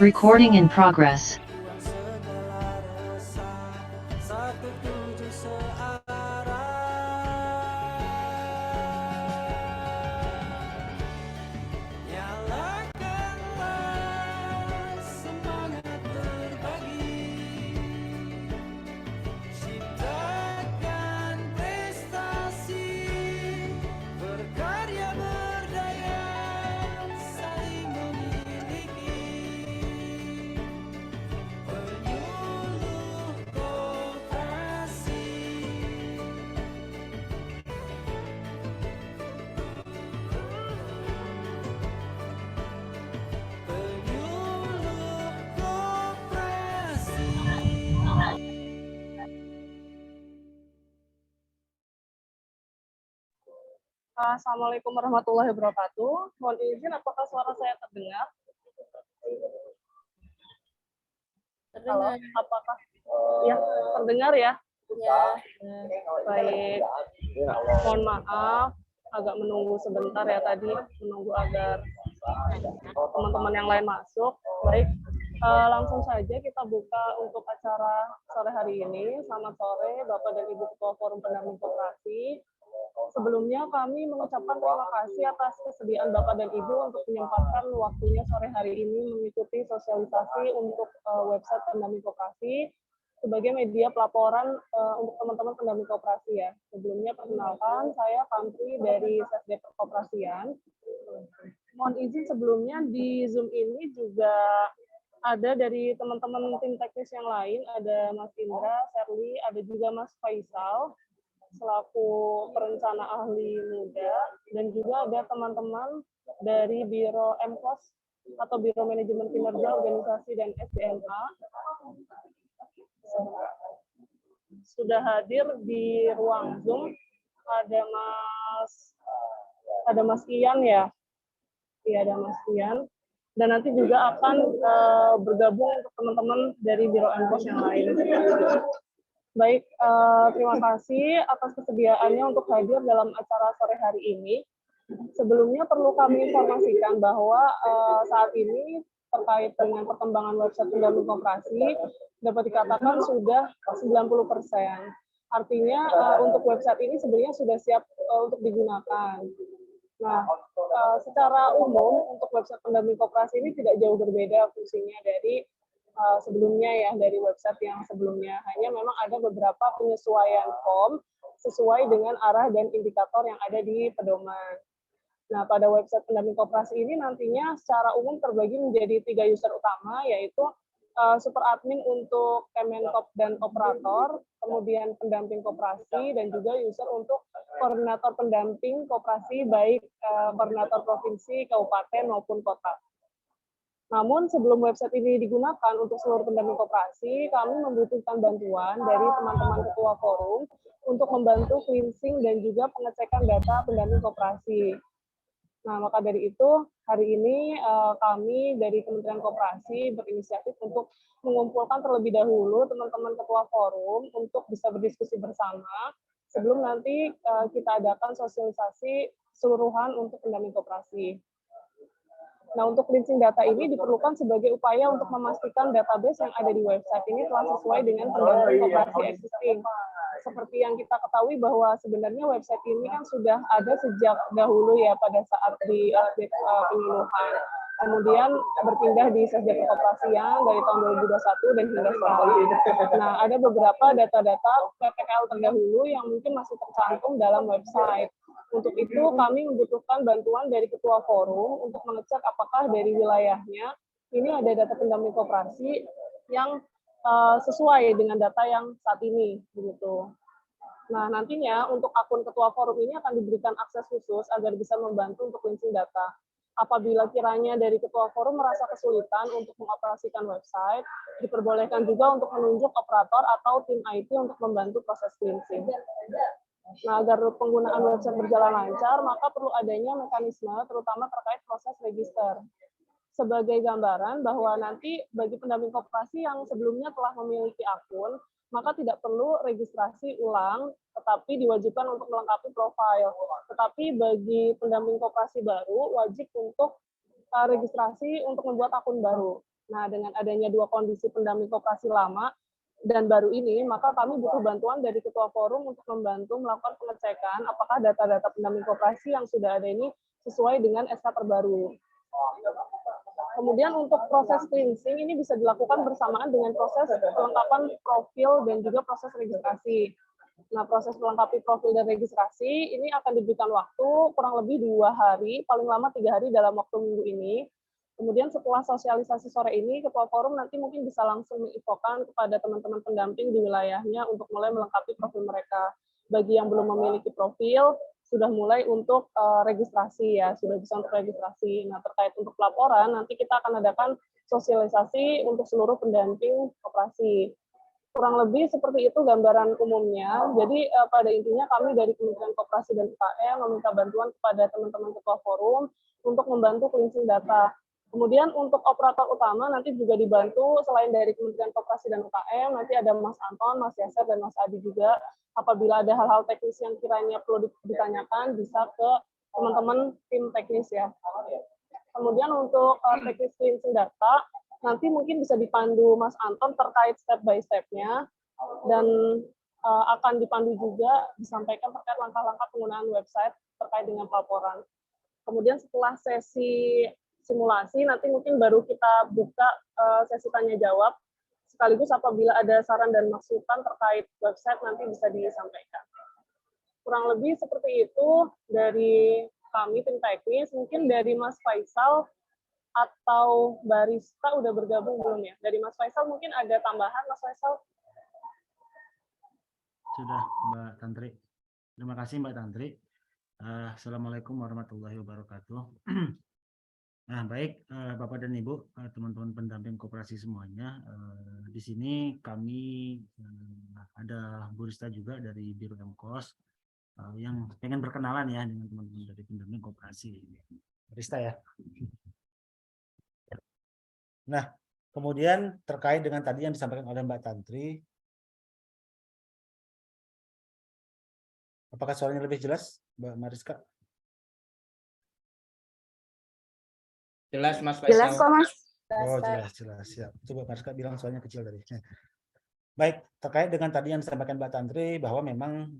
Recording in progress. Assalamualaikum warahmatullahi wabarakatuh. Mohon izin, apakah suara saya terdengar? Halo, apakah ya terdengar ya? Ya. Baik. Mohon maaf, agak menunggu sebentar ya tadi, menunggu agar teman-teman yang lain masuk. Baik, langsung saja kita buka untuk acara sore hari ini. Selamat sore, Bapak dan Ibu Ketua Forum Pendamping Koperasi. Sebelumnya kami mengucapkan terima kasih atas kesediaan Bapak dan Ibu untuk menyempatkan waktunya sore hari ini mengikuti sosialisasi untuk website pendamping koperasi sebagai media pelaporan untuk teman-teman pendamping koperasi ya. Sebelumnya perkenalkan, saya Pantri dari Sesdep Perkoperasian. Mohon izin sebelumnya di Zoom ini juga ada dari teman-teman tim teknis yang lain, ada Mas Indra, Serli, ada juga Mas Faisal selaku perencana ahli muda, dan juga ada teman-teman dari Biro MKOS atau Biro Manajemen Kinerja Organisasi dan SDMA sudah hadir di ruang Zoom. Ada Mas Ian ya, iya ada Mas Ian, dan nanti juga akan bergabung untuk teman-teman dari Biro MKOS yang lain. Baik, terima kasih atas kesediaannya untuk hadir dalam acara sore hari ini. Sebelumnya perlu kami informasikan bahwa saat ini terkait dengan perkembangan website pendamping koperasi dapat dikatakan sudah 90%. Artinya untuk website ini sebenarnya sudah siap untuk digunakan. Nah, secara umum untuk website pendamping koperasi ini tidak jauh berbeda fungsinya dari sebelumnya ya, dari website yang sebelumnya. Hanya memang ada beberapa penyesuaian form sesuai dengan arah dan indikator yang ada di pedoman. Nah, pada website pendamping koperasi ini nantinya secara umum terbagi menjadi 3 user utama, yaitu super admin untuk Kemenkop dan operator, kemudian pendamping koperasi, dan juga user untuk koordinator pendamping koperasi, baik koordinator provinsi, kabupaten, maupun kota. Namun sebelum website ini digunakan untuk seluruh pendamping koperasi, kami membutuhkan bantuan dari teman-teman ketua forum untuk membantu cleansing dan juga pengecekan data pendamping koperasi. Nah, maka dari itu, hari ini kami dari Kementerian Koperasi berinisiatif untuk mengumpulkan terlebih dahulu teman-teman ketua forum untuk bisa berdiskusi bersama sebelum nanti kita adakan sosialisasi keseluruhan untuk pendamping koperasi. Nah, untuk cleansing data ini diperlukan sebagai upaya untuk memastikan database yang ada di website ini telah sesuai dengan pendamping koperasi existing. Seperti yang kita ketahui bahwa sebenarnya website ini kan sudah ada sejak dahulu ya pada saat di update penyuluhan. Kemudian berpindah di Sesdep Perkoperasian dari tahun 2021 dan hingga sekarang. Nah, ada beberapa data-data PPKL terdahulu yang mungkin masih tercantum dalam website. Untuk itu kami membutuhkan bantuan dari ketua forum untuk mengecek apakah dari wilayahnya ini ada data pendamping koperasi yang sesuai dengan data yang saat ini, begitu. Nah, nantinya untuk akun ketua forum ini akan diberikan akses khusus agar bisa membantu untuk cleansing data. Apabila kiranya dari ketua forum merasa kesulitan untuk mengoperasikan website, diperbolehkan juga untuk menunjuk operator atau tim IT untuk membantu proses cleansing. Nah, agar penggunaan website berjalan lancar, maka perlu adanya mekanisme terutama terkait proses register. Sebagai gambaran bahwa nanti bagi pendamping koperasi yang sebelumnya telah memiliki akun, maka tidak perlu registrasi ulang, tetapi diwajibkan untuk melengkapi profil. Tetapi bagi pendamping koperasi baru, wajib untuk registrasi untuk membuat akun baru. Nah, dengan adanya dua kondisi pendamping koperasi lama dan baru ini, maka kami butuh bantuan dari Ketua Forum untuk membantu melakukan pengecekan apakah data-data pendamping koperasi yang sudah ada ini sesuai dengan SK terbaru. Kemudian untuk proses cleansing ini bisa dilakukan bersamaan dengan proses kelengkapan profil dan juga proses registrasi. Nah, proses melengkapi profil dan registrasi ini akan diberikan waktu kurang lebih 2 hari, paling lama 3 hari dalam waktu minggu ini. Kemudian setelah sosialisasi sore ini, Ketua Forum nanti mungkin bisa langsung menginfokan kepada teman-teman pendamping di wilayahnya untuk mulai melengkapi profil mereka. Bagi yang belum memiliki profil, sudah mulai untuk registrasi ya, sudah bisa untuk registrasi. Nah, terkait untuk pelaporan, nanti kita akan adakan sosialisasi untuk seluruh pendamping koperasi. Kurang lebih seperti itu gambaran umumnya. Jadi pada intinya kami dari Kementerian Koperasi dan UKM meminta bantuan kepada teman-teman Ketua Forum untuk membantu cleansing data. Kemudian untuk operator utama nanti juga dibantu selain dari Kementerian Koperasi dan UKM, nanti ada Mas Anton, Mas Yaser, dan Mas Adi juga. Apabila ada hal-hal teknis yang kiranya perlu ditanyakan, bisa ke teman-teman tim teknis ya. Kemudian untuk teknis cleansing data, nanti mungkin bisa dipandu Mas Anton terkait step by step-nya, dan akan dipandu juga disampaikan terkait langkah-langkah penggunaan website terkait dengan pelaporan. Kemudian setelah sesi simulasi, nanti mungkin baru kita buka sesi tanya-jawab, sekaligus apabila ada saran dan masukan terkait website nanti bisa disampaikan. Kurang lebih seperti itu dari kami tim teknis. Mungkin dari Mas Faisal atau Barista udah bergabung belum ya? Dari Mas Faisal mungkin ada tambahan, Mas Faisal? Sudah, Mbak Tantri. Terima kasih, Mbak Tantri. Assalamualaikum warahmatullahi wabarakatuh. Nah, baik Bapak dan Ibu, teman-teman pendamping koperasi semuanya. Di sini kami ada Bu Rista juga dari Biro Emkos yang pengen berkenalan ya dengan teman-teman dari pendamping koperasi. Rista ya. Nah, kemudian terkait dengan tadi yang disampaikan oleh Mbak Tantri, apakah suaranya lebih jelas, Mbak Mariska? Jelas, Mas Faisal. Jelas kok, Mas. Oh, jelas. Siap. Coba Mariska bilang suaranya kecil tadi. Baik, terkait dengan tadi yang disampaikan Mbak Tantri, bahwa memang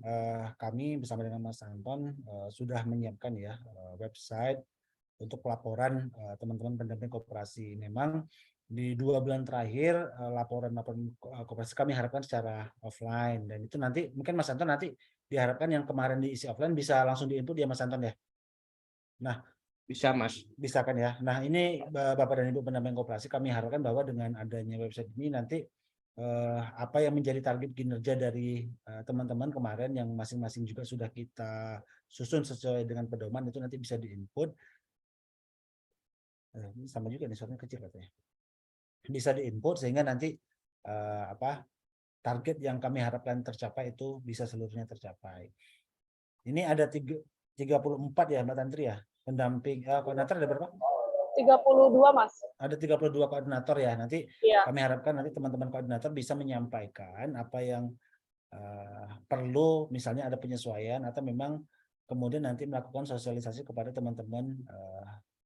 kami bersama dengan Mas Anton sudah menyiapkan ya website untuk pelaporan teman-teman pendamping koperasi. Memang di 2 bulan terakhir laporan koperasi kami harapkan secara offline, dan itu nanti mungkin Mas Anton nanti diharapkan yang kemarin diisi offline bisa langsung di-input ya Mas Anton ya. Nah, bisa Mas. Bisa kan ya. Nah, ini Bapak dan Ibu pendamping koperasi, kami harapkan bahwa dengan adanya website ini nanti apa yang menjadi target kinerja dari teman-teman kemarin yang masing-masing juga sudah kita susun sesuai dengan pedoman, itu nanti bisa di-input. Ini sama juga nih, suaranya kecil katanya. Bisa di-input sehingga nanti target yang kami harapkan tercapai itu bisa seluruhnya tercapai. Ini ada 34 ya Mbak Tantri ya, pendamping koordinator ada berapa? 32 Mas. Ada 32 koordinator ya. Nanti ya. Kami harapkan nanti teman-teman koordinator bisa menyampaikan apa yang perlu, misalnya ada penyesuaian atau memang kemudian nanti melakukan sosialisasi kepada teman-teman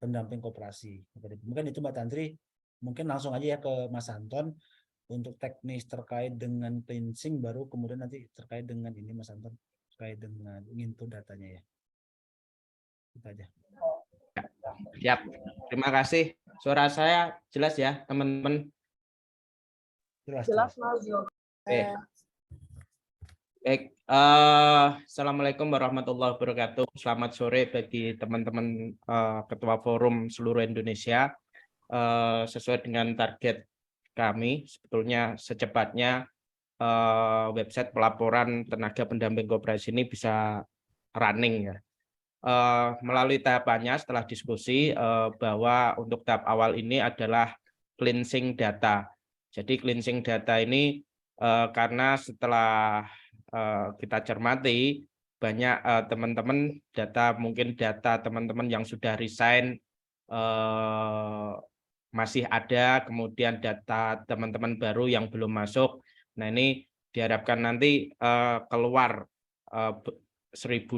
pendamping koperasi. Mungkin itu Mbak Tantri, mungkin langsung aja ya ke Mas Anton untuk teknis terkait dengan cleansing, baru kemudian nanti terkait dengan ini Mas Anton terkait dengan input datanya ya. Itu aja. Siap. Terima kasih. Suara saya jelas ya, teman-teman? Jelas Mas. Oke. Baik. Assalamualaikum warahmatullahi wabarakatuh. Selamat sore bagi teman-teman Ketua Forum seluruh Indonesia. Sesuai dengan target kami, sebetulnya secepatnya website pelaporan tenaga pendamping koperasi ini bisa running ya. Melalui tahapannya setelah diskusi bahwa untuk tahap awal ini adalah cleansing data. Jadi cleansing data ini karena setelah kita cermati banyak teman-teman mungkin data teman-teman yang sudah resign masih ada, kemudian data teman-teman baru yang belum masuk. Nah, ini diharapkan nanti keluar 1.200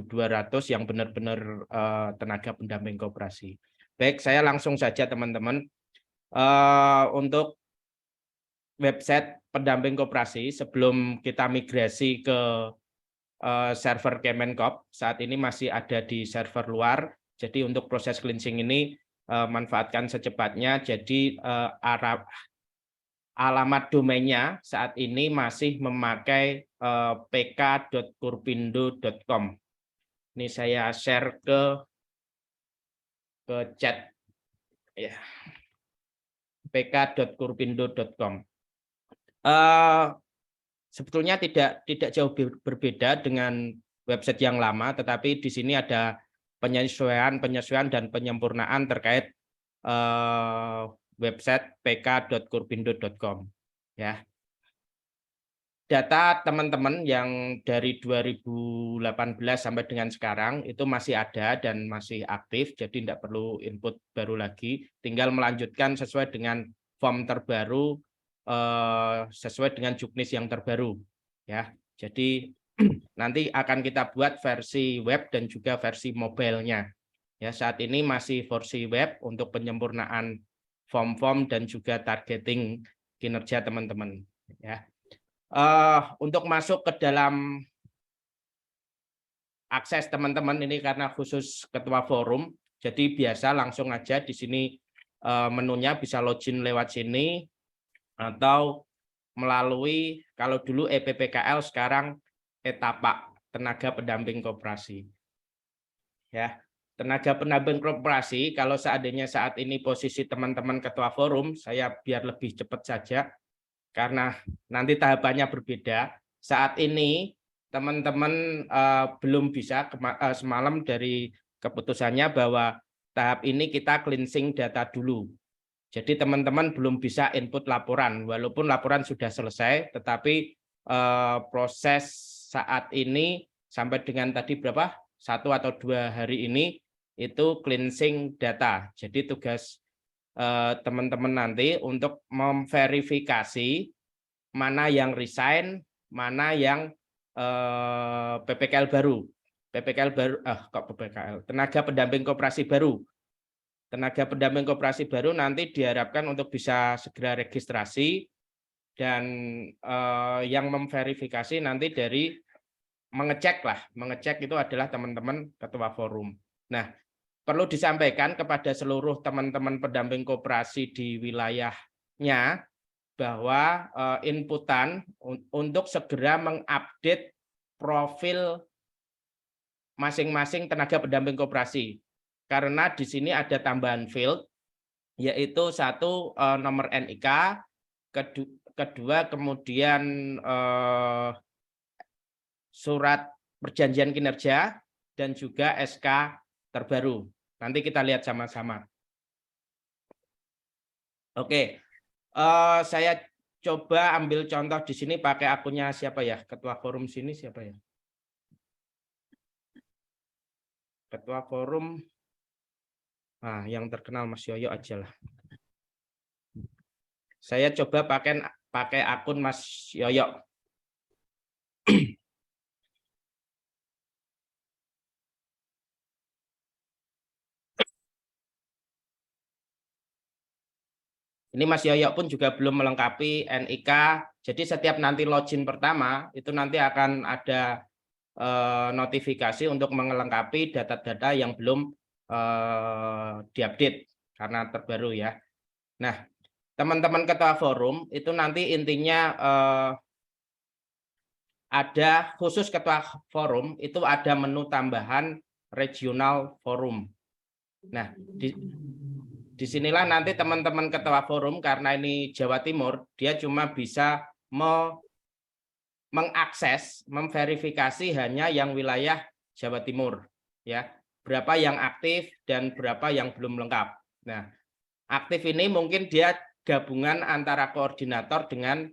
yang benar-benar tenaga pendamping koperasi. Baik, saya langsung saja teman-teman. Untuk website pendamping koperasi sebelum kita migrasi ke server Kemenkop, saat ini masih ada di server luar. Jadi untuk proses cleansing ini manfaatkan secepatnya. Jadi alamat domainnya saat ini masih memakai pk.kurpindo.com. Ini saya share ke chat ya. pk.kurpindo.com. Sebetulnya tidak jauh berbeda dengan website yang lama, tetapi di sini ada penyesuaian dan penyempurnaan terkait website pk.kurpindo.com ya. Data teman-teman yang dari 2018 sampai dengan sekarang itu masih ada dan masih aktif, jadi tidak perlu input baru lagi, tinggal melanjutkan sesuai dengan form terbaru, sesuai dengan juknis yang terbaru ya. Jadi nanti akan kita buat versi web dan juga versi mobile-nya ya. Saat ini masih versi web untuk penyempurnaan form-form dan juga targeting kinerja teman-teman ya. Untuk masuk ke dalam akses teman-teman ini karena khusus ketua forum, jadi biasa langsung aja di sini menunya bisa login lewat sini atau melalui, kalau dulu EPPKL sekarang Etapak, tenaga pendamping koperasi ya. Tenaga pendamping koperasi, kalau seandainya saat ini posisi teman-teman ketua forum, saya biar lebih cepat saja karena nanti tahapannya berbeda. Saat ini teman-teman belum bisa, semalam dari keputusannya bahwa tahap ini kita cleansing data dulu. Jadi teman-teman belum bisa input laporan, walaupun laporan sudah selesai, tetapi proses saat ini sampai dengan tadi berapa? 1 atau 2 hari ini itu cleansing data. Jadi tugas teman-teman nanti untuk memverifikasi mana yang resign, mana yang PPKL baru. PPKL baru, kok PPKL, tenaga pendamping koperasi baru. Tenaga pendamping koperasi baru nanti diharapkan untuk bisa segera registrasi dan yang memverifikasi nanti dari mengecek itu adalah teman-teman ketua forum. Nah, perlu disampaikan kepada seluruh teman-teman pendamping koperasi di wilayahnya bahwa inputan untuk segera mengupdate profil masing-masing tenaga pendamping koperasi. Karena di sini ada tambahan field, yaitu 1 nomor NIK, kedua kemudian surat perjanjian kinerja, dan juga SK terbaru. Nanti kita lihat sama-sama. Oke, saya coba ambil contoh di sini pakai akunnya siapa ya? Ketua forum sini siapa ya? Ketua forum, nah yang terkenal Mas Yoyo aja lah. Saya coba pakai akun Mas Yoyo. Ini Mas Yoyo pun juga belum melengkapi NIK. Jadi setiap nanti login pertama itu nanti akan ada notifikasi untuk melengkapi data-data yang belum diupdate karena terbaru ya. Nah, teman-teman ketua forum itu nanti intinya ada khusus ketua forum itu ada menu tambahan regional forum. Nah, disinilah nanti teman-teman ketua forum, karena ini Jawa Timur, dia cuma bisa mengakses, memverifikasi hanya yang wilayah Jawa Timur, ya. Berapa yang aktif dan berapa yang belum lengkap. Nah, aktif ini mungkin dia gabungan antara koordinator dengan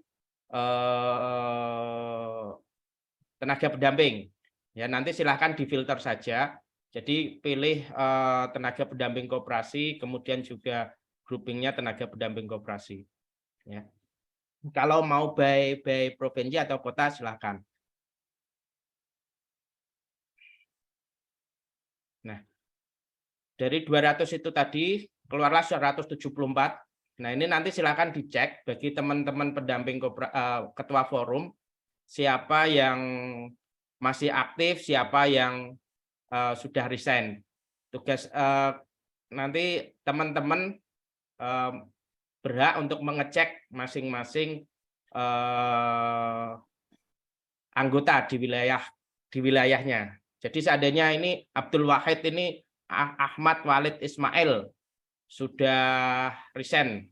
tenaga pendamping. Ya, nanti silahkan difilter saja. Jadi pilih tenaga pendamping koperasi, kemudian juga groupingnya tenaga pendamping koperasi. Ya. Kalau mau by provinsi atau kota silahkan. Nah, Dari 200 itu tadi keluarlah 174. Nah, ini nanti silakan dicek bagi teman-teman pendamping ketua forum siapa yang masih aktif, siapa yang sudah resign. Tugas nanti teman-teman berhak untuk mengecek masing-masing anggota di wilayahnya. Jadi seandainya ini Abdul Wahid ini Ahmad Walid Ismail sudah resign,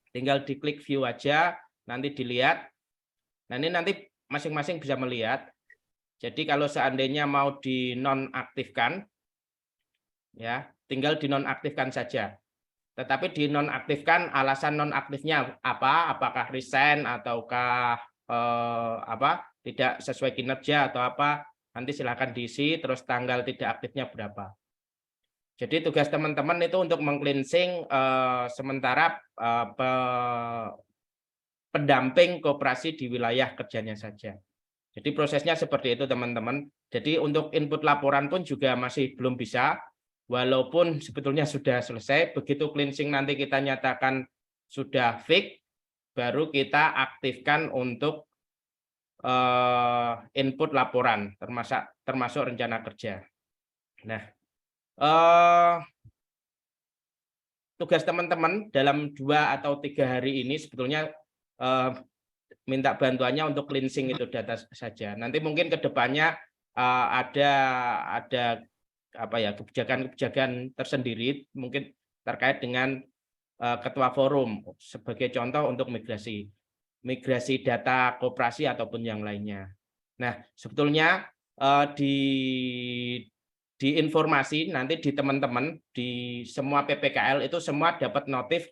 tinggal diklik view aja, nanti dilihat. Nah, ini nanti masing-masing bisa melihat. Jadi kalau seandainya mau dinonaktifkan, ya tinggal dinonaktifkan saja. Tetapi dinonaktifkan, alasan nonaktifnya apa? Apakah resign ataukah tidak sesuai kinerja atau apa? Nanti silakan diisi, terus tanggal tidak aktifnya berapa. Jadi tugas teman-teman itu untuk meng-cleansing sementara pendamping koperasi di wilayah kerjanya saja. Jadi prosesnya seperti itu teman-teman. Jadi untuk input laporan pun juga masih belum bisa, walaupun sebetulnya sudah selesai. Begitu cleansing nanti kita nyatakan sudah fix, baru kita aktifkan untuk input laporan, termasuk rencana kerja. Nah, tugas teman-teman dalam 2 atau 3 hari ini sebetulnya minta bantuannya untuk cleansing itu data saja. Nanti mungkin ke depannya ada apa ya, kebijakan-kebijakan tersendiri mungkin terkait dengan ketua forum sebagai contoh untuk migrasi data koperasi ataupun yang lainnya. Nah, sebetulnya di informasi nanti di teman-teman di semua PPKL itu semua dapat notif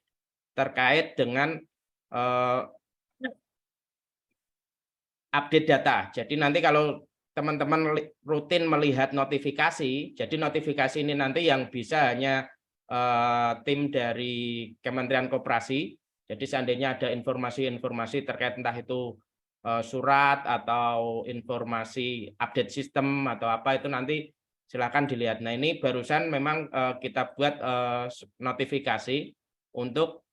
terkait dengan update data. Jadi nanti kalau teman-teman rutin melihat notifikasi, jadi notifikasi ini nanti yang bisa hanya tim dari Kementerian Koperasi. Jadi seandainya ada informasi-informasi terkait entah itu surat atau informasi update sistem atau apa itu nanti silakan dilihat. Nah, ini barusan memang kita buat notifikasi untuk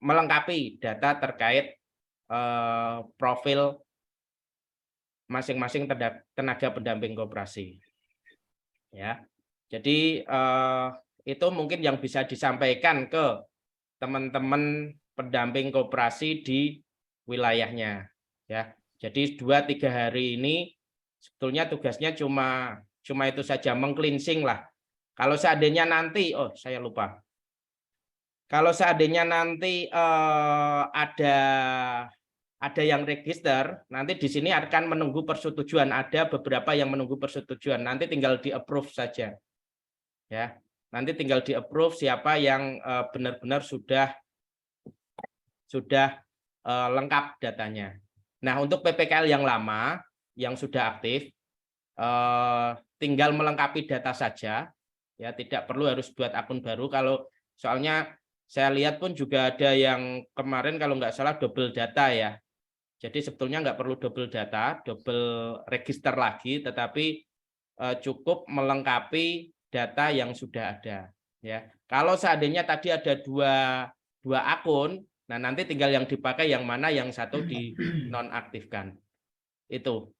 melengkapi data terkait profil masing-masing tenaga pendamping koperasi. Ya, jadi itu mungkin yang bisa disampaikan ke teman-teman pendamping koperasi di wilayahnya. Ya, jadi 2-3 hari ini sebetulnya tugasnya cuma itu saja, meng-cleansing lah. Kalau seandainya nanti, saya lupa. Kalau seandainya nanti ada yang register, nanti di sini akan menunggu persetujuan. Ada beberapa yang menunggu persetujuan. Nanti tinggal di-approve saja. Ya, nanti tinggal di-approve siapa yang benar-benar sudah lengkap datanya. Nah, untuk PPKL yang lama yang sudah aktif, tinggal melengkapi data saja. Ya, tidak perlu harus buat akun baru. Kalau soalnya saya lihat pun juga ada yang kemarin kalau nggak salah double data ya. Jadi sebetulnya nggak perlu double data, double register lagi, tetapi cukup melengkapi data yang sudah ada. Ya, kalau seandainya tadi ada dua akun, nah nanti tinggal yang dipakai yang mana, yang satu dinonaktifkan. Itu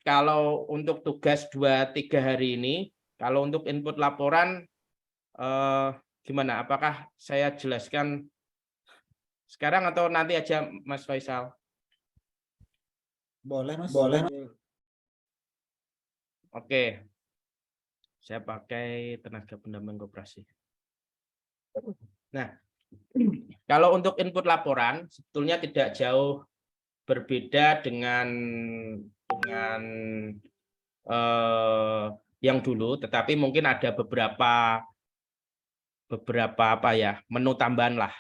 kalau untuk tugas 2-3 hari ini. Kalau untuk input laporan gimana? Apakah saya jelaskan sekarang atau nanti aja Mas Faisal? Boleh, Mas. Oke. Saya pakai tenaga pendamping koperasi. Nah, kalau untuk input laporan sebetulnya tidak jauh berbeda dengan yang dulu, tetapi mungkin ada beberapa apa ya, menu tambahan lah.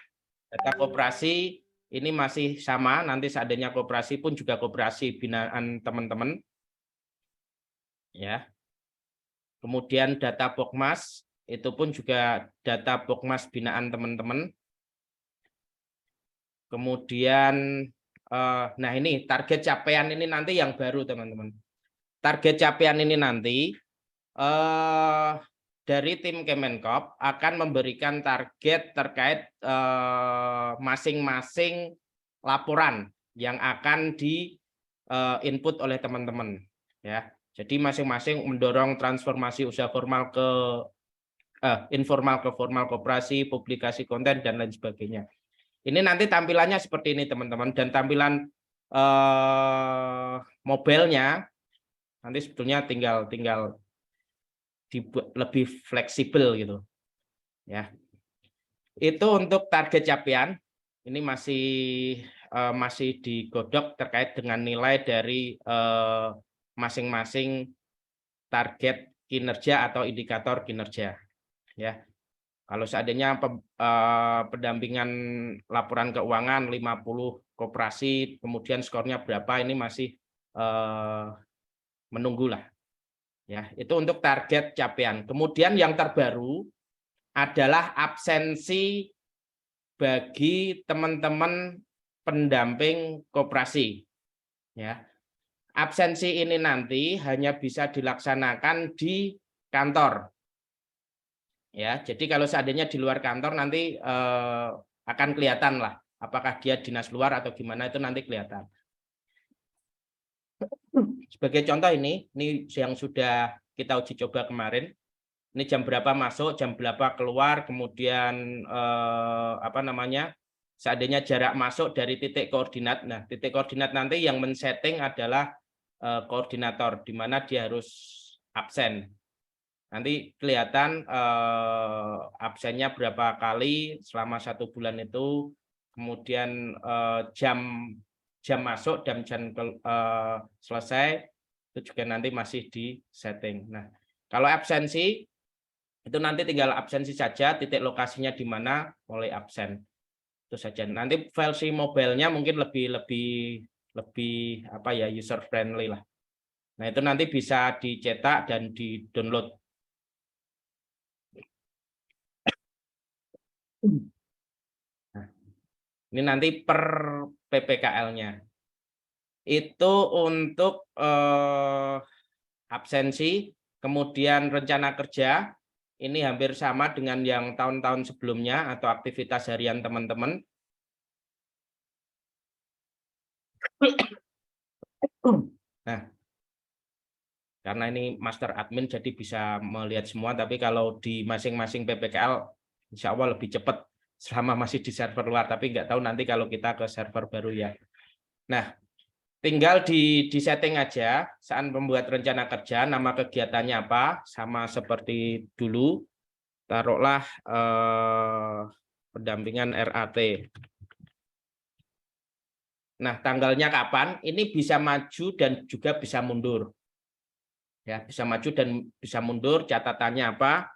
Data koperasi ini masih sama, nanti seandainya koperasi pun juga koperasi binaan teman-teman. Ya. Kemudian data Pokmas itu pun juga data Pokmas binaan teman-teman. Kemudian nah ini target capaian ini nanti yang baru teman-teman. Target capaian ini nanti dari tim Kemenkop akan memberikan target terkait masing-masing laporan yang akan di input oleh teman-teman, ya. Jadi masing-masing mendorong transformasi usaha formal ke informal ke formal, koperasi, publikasi konten dan lain sebagainya. Ini nanti tampilannya seperti ini teman-teman, dan tampilan mobilenya nanti sebetulnya tinggal dibuat lebih fleksibel gitu, ya. Itu untuk target capaian. Ini masih digodok terkait dengan nilai dari masing-masing target kinerja atau indikator kinerja, ya. Kalau seandainya pendampingan laporan keuangan 50 koperasi, kemudian skornya berapa, ini masih menunggulah, ya. Itu untuk target capaian. Kemudian yang terbaru adalah absensi bagi teman-teman pendamping koperasi, ya. Absensi ini nanti hanya bisa dilaksanakan di kantor, ya. Jadi kalau seandainya di luar kantor nanti akan kelihatan lah apakah dia dinas luar atau gimana, itu nanti kelihatan. Sebagai contoh ini yang sudah kita uji coba kemarin. Ini jam berapa masuk, jam berapa keluar, kemudian seandainya jarak masuk dari titik koordinat. Nah, titik koordinat nanti yang men-setting adalah koordinator, di mana dia harus absen. Nanti kelihatan absennya berapa kali selama 1 bulan itu, kemudian jam masuk dan jam selesai itu juga nanti masih di setting. Nah, kalau absensi itu nanti tinggal absensi saja, titik lokasinya di mana, mulai absen. Itu saja. Nanti versi mobilenya mungkin lebih user friendly lah. Nah, itu nanti bisa dicetak dan di-download. Nah, ini nanti per PPKL-nya. Itu untuk absensi, kemudian rencana kerja. Ini hampir sama dengan yang tahun-tahun sebelumnya atau aktivitas harian teman-teman. Nah, karena ini master admin jadi bisa melihat semua, tapi kalau di masing-masing PPKL insya Allah lebih cepat selama masih di server luar, tapi nggak tahu nanti kalau kita ke server baru, ya. Nah, tinggal di setting aja saat membuat rencana kerja, nama kegiatannya apa, sama seperti dulu. Taruhlah pendampingan RAT. Nah, tanggalnya kapan? Ini bisa maju dan juga bisa mundur. Ya, bisa maju dan bisa mundur. Catatannya apa?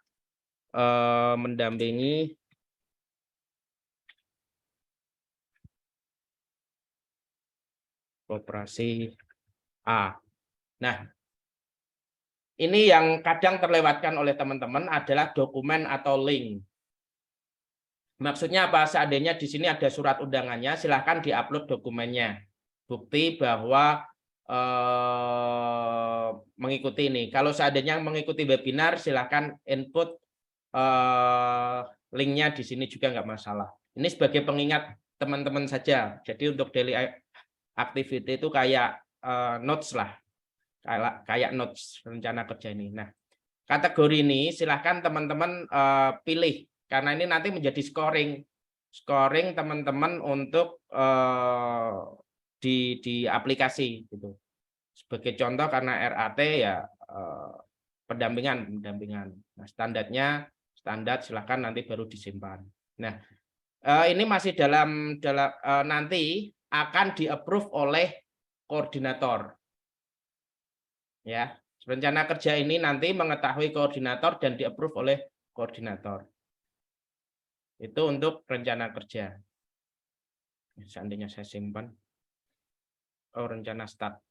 Mendampingi koperasi A. Nah, ini yang kadang terlewatkan oleh teman-teman adalah dokumen atau link. Maksudnya apa? Seandainya di sini ada surat undangannya, silahkan diupload dokumennya. Bukti bahwa mengikuti ini. Kalau seandainya mengikuti webinar, silahkan input linknya di sini juga nggak masalah. Ini sebagai pengingat teman-teman saja. Jadi untuk daily activity itu kayak notes lah. Kayak notes rencana kerja ini. Nah, kategori ini silahkan teman-teman pilih, karena ini nanti menjadi scoring teman-teman untuk di aplikasi gitu. Sebagai contoh, karena RAT ya pendampingan. Nah, standar silahkan nanti baru disimpan. Nah, ini masih dalam nanti akan di-approve oleh koordinator. Ya, rencana kerja ini nanti mengetahui koordinator dan di-approve oleh koordinator. Itu untuk rencana kerja. Seandainya saya simpan. Oh, rencana start.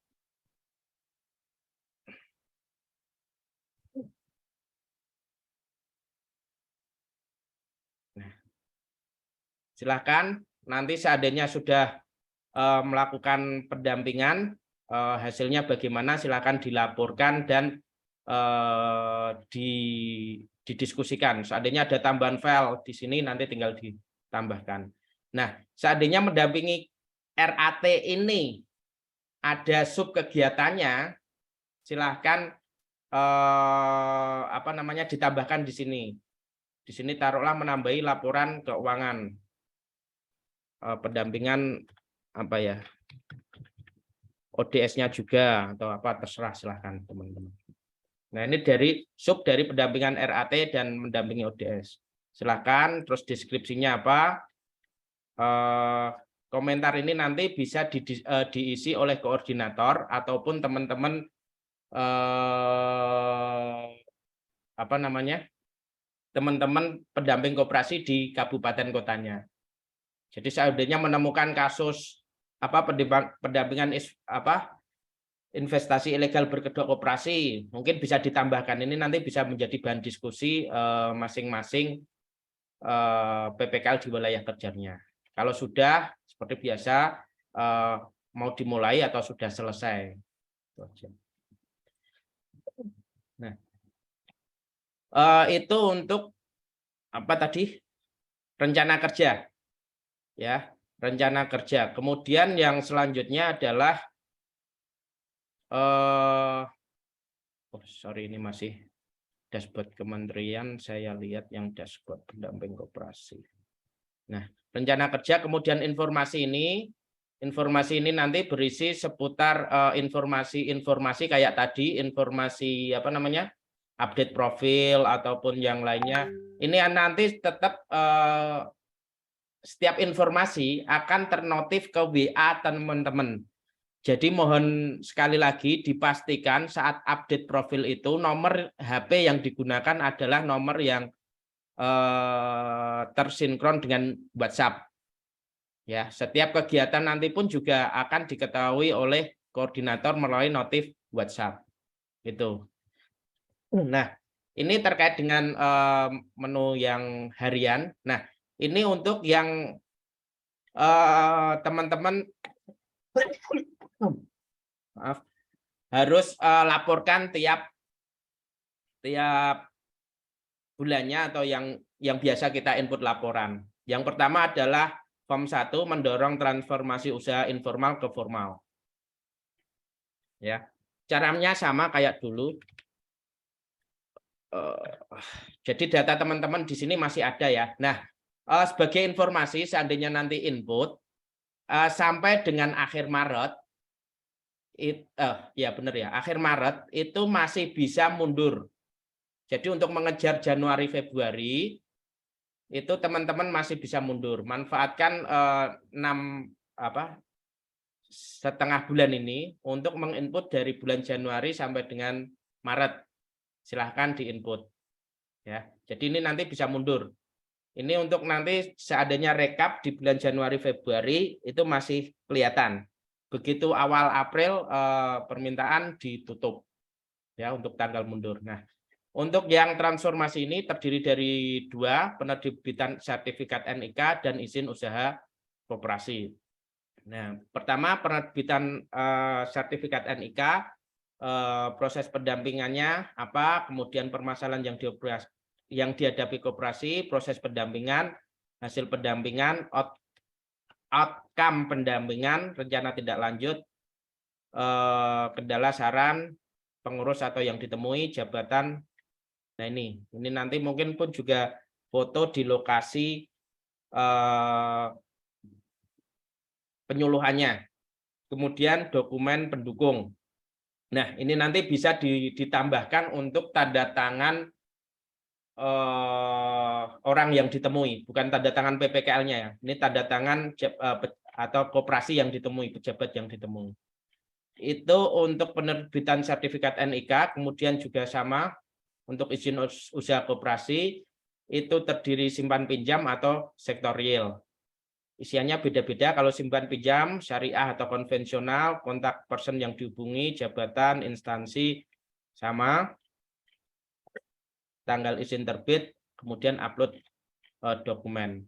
Nah, silakan nanti seandainya sudah melakukan pendampingan, hasilnya bagaimana, silakan dilaporkan dan didiskusikan. Seandainya ada tambahan file di sini nanti tinggal ditambahkan. Nah, seandainya mendampingi RAT ini ada sub kegiatannya, silahkan ditambahkan di sini. Di sini taruhlah menambahi laporan keuangan, pendampingan ODS-nya juga atau apa terserah, silahkan teman-teman. Nah, ini dari sub dari pendampingan RAT dan mendampingi ODS. Silahkan, terus deskripsinya apa? Komentar ini nanti bisa diisi oleh koordinator ataupun teman-teman teman-teman pendamping koperasi di kabupaten kotanya. Jadi seandainya menemukan kasus pendampingan investasi ilegal berkedok koperasi, mungkin bisa ditambahkan. Ini nanti bisa menjadi bahan diskusi masing-masing PPKL di wilayah kerjanya. Kalau sudah seperti biasa mau dimulai atau sudah selesai. Nah, itu untuk rencana kerja, ya, rencana kerja. Kemudian yang selanjutnya adalah ini masih dashboard kementerian. Saya lihat yang dashboard pendamping koperasi. Nah, rencana kerja, kemudian informasi ini nanti berisi seputar informasi kayak tadi, informasi update profil ataupun yang lainnya. Ini nanti tetap setiap informasi akan ternotif ke WA teman-teman. Jadi mohon sekali lagi dipastikan saat update profil itu nomor HP yang digunakan adalah nomor yang tersinkron dengan WhatsApp. Ya, setiap kegiatan nanti pun juga akan diketahui oleh koordinator melalui notif WhatsApp. Itu. Nah, ini terkait dengan menu yang harian. Nah, ini untuk yang teman-teman harus laporkan tiap bulannya atau yang biasa kita input laporan. Yang pertama adalah form 1 mendorong transformasi usaha informal ke formal. Ya. Caranya sama kayak dulu. Jadi data teman-teman di sini masih ada ya. Nah, sebagai informasi seandainya nanti input sampai dengan akhir Maret akhir Maret itu masih bisa mundur. Jadi untuk mengejar Januari Februari itu teman-teman masih bisa mundur. Manfaatkan 6,5 bulan ini untuk menginput dari bulan Januari sampai dengan Maret. Silahkan diinput. Ya, jadi ini nanti bisa mundur. Ini untuk nanti seandainya rekap di bulan Januari Februari itu masih kelihatan. Begitu awal April permintaan ditutup ya untuk tanggal mundur. Nah, untuk yang transformasi ini terdiri dari 2, penerbitan sertifikat NIK dan izin usaha koperasi. Nah, pertama penerbitan sertifikat NIK, proses pendampingannya apa, kemudian permasalahan yang dihadapi koperasi, proses pendampingan, hasil pendampingan, outcome pendampingan, rencana tindak lanjut, kendala saran pengurus atau yang ditemui, jabatan. Nah, ini nanti mungkin pun juga foto di lokasi penyuluhannya. Kemudian dokumen pendukung. Nah, ini nanti bisa ditambahkan untuk tanda tangan orang yang ditemui, bukan tanda tangan PPKL-nya ya. Ini tanda tangan atau koperasi yang ditemui, pejabat yang ditemui. Itu untuk penerbitan sertifikat NIK, kemudian juga sama untuk izin usaha koperasi itu terdiri simpan pinjam atau sektor real. Isiannya beda-beda, kalau simpan pinjam, syariah atau konvensional, kontak person yang dihubungi, jabatan, instansi, sama, tanggal izin terbit, kemudian upload dokumen.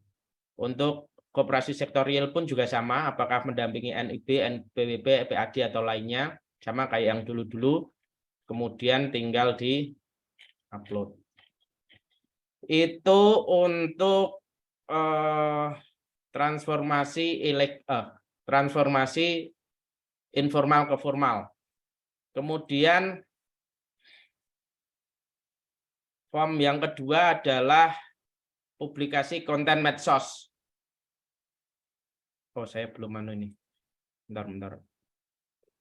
Untuk koperasi sektor real pun juga sama, apakah mendampingi NIB, NPWB, PAD atau lainnya, sama kayak yang dulu-dulu, kemudian tinggal di upload. itu untuk transformasi informal ke formal. Kemudian form yang kedua adalah publikasi konten medsos. Oh, saya belum ini. Bentar.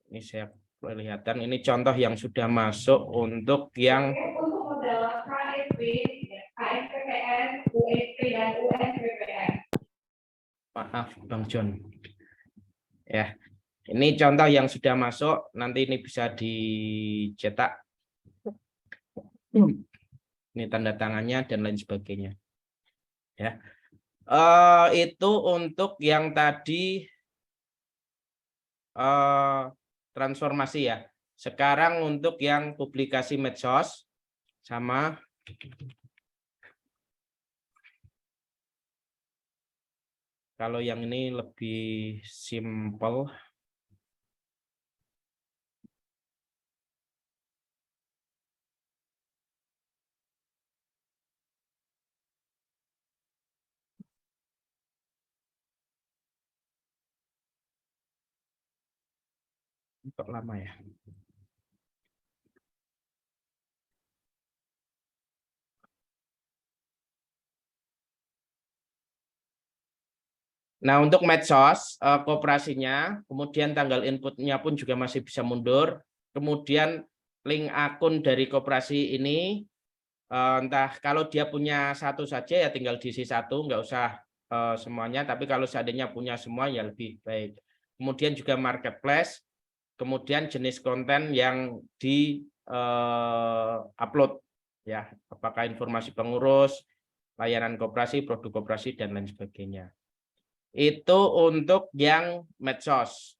Ini saya perlihatkan. Ini contoh yang sudah masuk untuk yang maaf, Bang John. Ya, ini contoh yang sudah masuk. Nanti ini bisa dicetak. Ini tanda tangannya dan lain sebagainya. Ya, itu untuk yang tadi transformasi ya. Sekarang untuk yang publikasi medsos sama. Kalau yang ini lebih simple. Kok lama ya? Nah, untuk medsos, koperasinya, kemudian tanggal inputnya pun juga masih bisa mundur. Kemudian link akun dari koperasi ini, entah kalau dia punya satu saja ya tinggal diisi satu, nggak usah semuanya. Tapi kalau seandainya punya semua ya lebih baik. Kemudian juga marketplace, kemudian jenis konten yang di upload, ya, apakah informasi pengurus, layanan koperasi, produk koperasi dan lain sebagainya. Itu untuk yang medsos.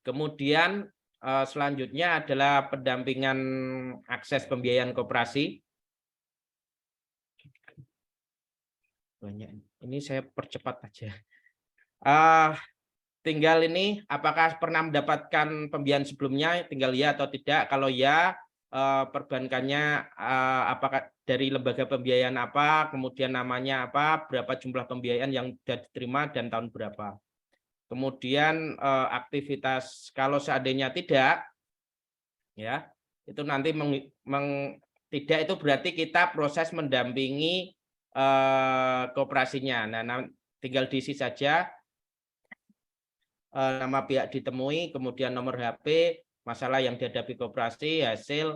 Kemudian selanjutnya adalah pendampingan akses pembiayaan koperasi. Banyak. Ini saya percepat aja. Tinggal ini apakah pernah mendapatkan pembiayaan sebelumnya, tinggal ya atau tidak. Kalau ya, perbankannya apakah dari lembaga pembiayaan apa, kemudian namanya apa, berapa jumlah pembiayaan yang sudah diterima dan tahun berapa. Kemudian aktivitas kalau seandainya tidak, ya itu nanti tidak itu berarti kita proses mendampingi koperasinya. Nah, tinggal diisi saja nama pihak ditemui, kemudian nomor HP, masalah yang dihadapi koperasi, hasil,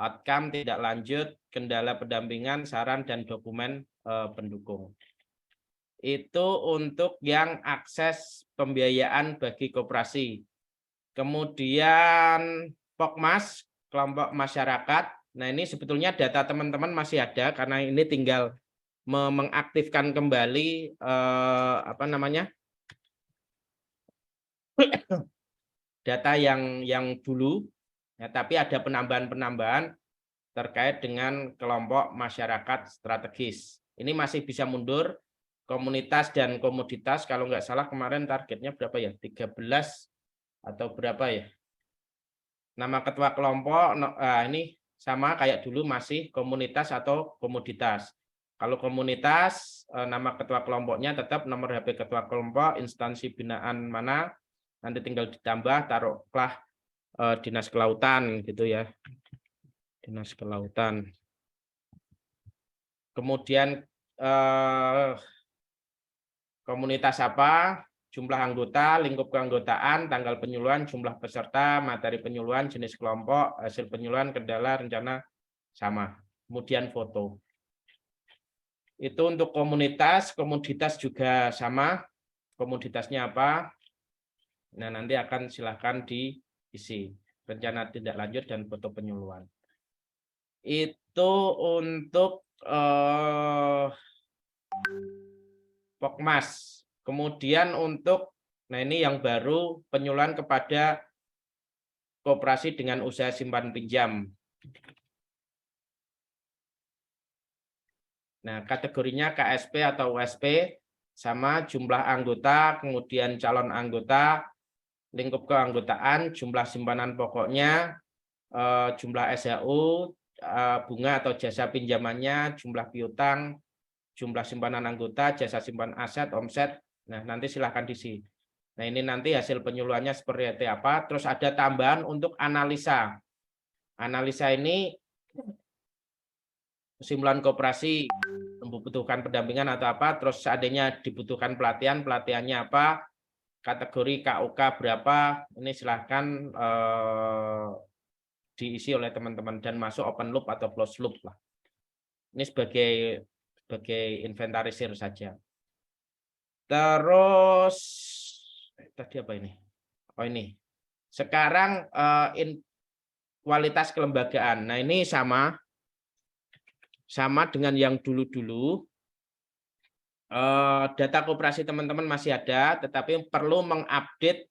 outcome, tidak lanjut, kendala pendampingan, saran, dan dokumen pendukung. Itu untuk yang akses pembiayaan bagi koperasi. Kemudian Pokmas, kelompok masyarakat. Nah, ini sebetulnya data teman-teman masih ada karena ini tinggal mengaktifkan kembali data yang dulu, ya, tapi ada penambahan-penambahan terkait dengan kelompok masyarakat strategis. Ini masih bisa mundur. Komunitas dan komoditas, kalau nggak salah kemarin targetnya berapa ya? 13 atau berapa ya? Nama ketua kelompok, ini sama kayak dulu masih komunitas atau komoditas. Kalau komunitas, nama ketua kelompoknya tetap nomor HP ketua kelompok, instansi binaan mana, nanti tinggal ditambah, taruhlah Dinas Kelautan gitu ya. Dinas Kelautan. Kemudian komunitas apa, jumlah anggota, lingkup keanggotaan, tanggal penyuluhan, jumlah peserta, materi penyuluhan, jenis kelompok, hasil penyuluhan, kendala, rencana, sama. Kemudian foto. Itu untuk komunitas, komoditas juga sama. Komoditasnya apa? Nah, nanti akan silahkan diisi. Rencana tindak lanjut dan foto penyuluhan. Itu untuk Pokmas. Kemudian untuk, nah ini yang baru, penyuluhan kepada koperasi dengan usaha simpan pinjam. Nah, kategorinya KSP atau USP, sama jumlah anggota, kemudian calon anggota, lingkup keanggotaan, jumlah simpanan pokoknya, jumlah SHU, bunga atau jasa pinjamannya, jumlah piutang, jumlah simpanan anggota, jasa simpan aset, omset. Nah, nanti silahkan diisi. Nah, ini nanti hasil penyuluhannya seperti apa. Terus ada tambahan untuk analisa. Analisa ini kesimpulan koperasi membutuhkan pendampingan atau apa, terus seandainya dibutuhkan pelatihan, pelatihannya apa, kategori KUK berapa, ini silahkan diisi oleh teman-teman dan masuk open loop atau closed loop lah. Ini sebagai inventarisir saja. Terus tadi apa ini? Oh ini. Sekarang kualitas kelembagaan. Nah, ini sama dengan yang dulu-dulu. Data koperasi teman-teman masih ada, tetapi perlu mengupdate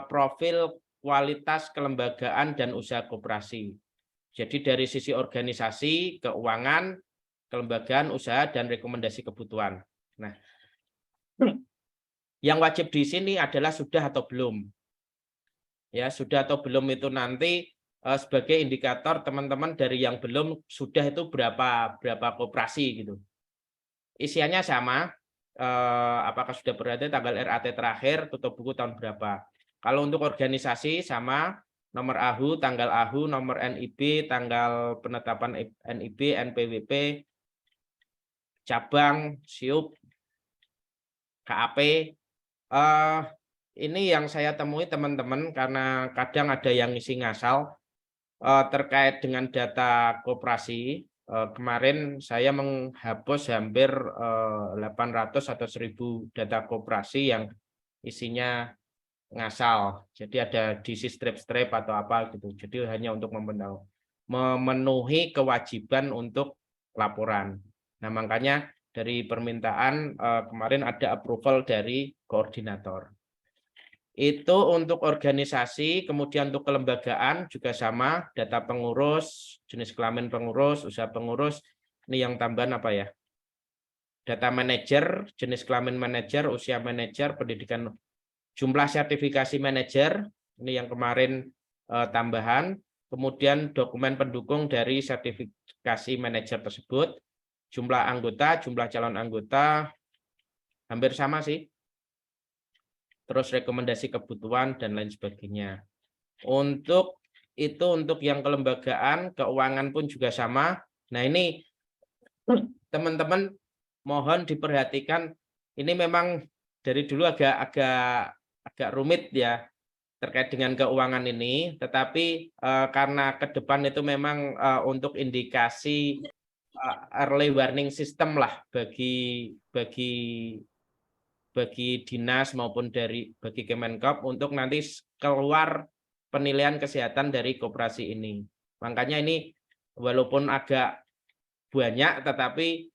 profil kualitas kelembagaan dan usaha koperasi. Jadi dari sisi organisasi, keuangan, kelembagaan, usaha, dan rekomendasi kebutuhan. Nah, yang wajib di sini adalah sudah atau belum. Ya, sudah atau belum itu nanti sebagai indikator teman-teman dari yang belum sudah itu berapa koperasi gitu. Isiannya sama, apakah sudah berada tanggal RAT terakhir, tutup buku tahun berapa. Kalau untuk organisasi sama, nomor AHU, tanggal AHU, nomor NIB, tanggal penetapan NIB, NPWP, cabang, SIUP, KAP. Ini yang saya temui teman-teman karena kadang ada yang isi ngasal terkait dengan data koperasi. Kemarin saya menghapus hampir 800 atau 1000 data koperasi yang isinya ngasal. Jadi ada diisi strip-strip atau apa gitu. Jadi hanya untuk memenuhi kewajiban untuk laporan. Nah, makanya dari permintaan kemarin ada approval dari koordinator. Itu untuk organisasi, kemudian untuk kelembagaan juga sama, data pengurus, jenis kelamin pengurus, usaha pengurus, ini yang tambahan apa ya? Data manajer, jenis kelamin manajer, usia manajer, pendidikan, jumlah sertifikasi manajer, ini yang kemarin tambahan, kemudian dokumen pendukung dari sertifikasi manajer tersebut, jumlah anggota, jumlah calon anggota, hampir sama sih. Terus rekomendasi kebutuhan dan lain sebagainya. Untuk yang kelembagaan, keuangan pun juga sama. Nah, ini teman-teman mohon diperhatikan, ini memang dari dulu agak rumit ya terkait dengan keuangan ini, tetapi karena ke depan itu memang untuk indikasi early warning system lah bagi dinas maupun bagi Kemenkop untuk nanti keluar penilaian kesehatan dari koperasi ini. Makanya ini walaupun agak banyak tetapi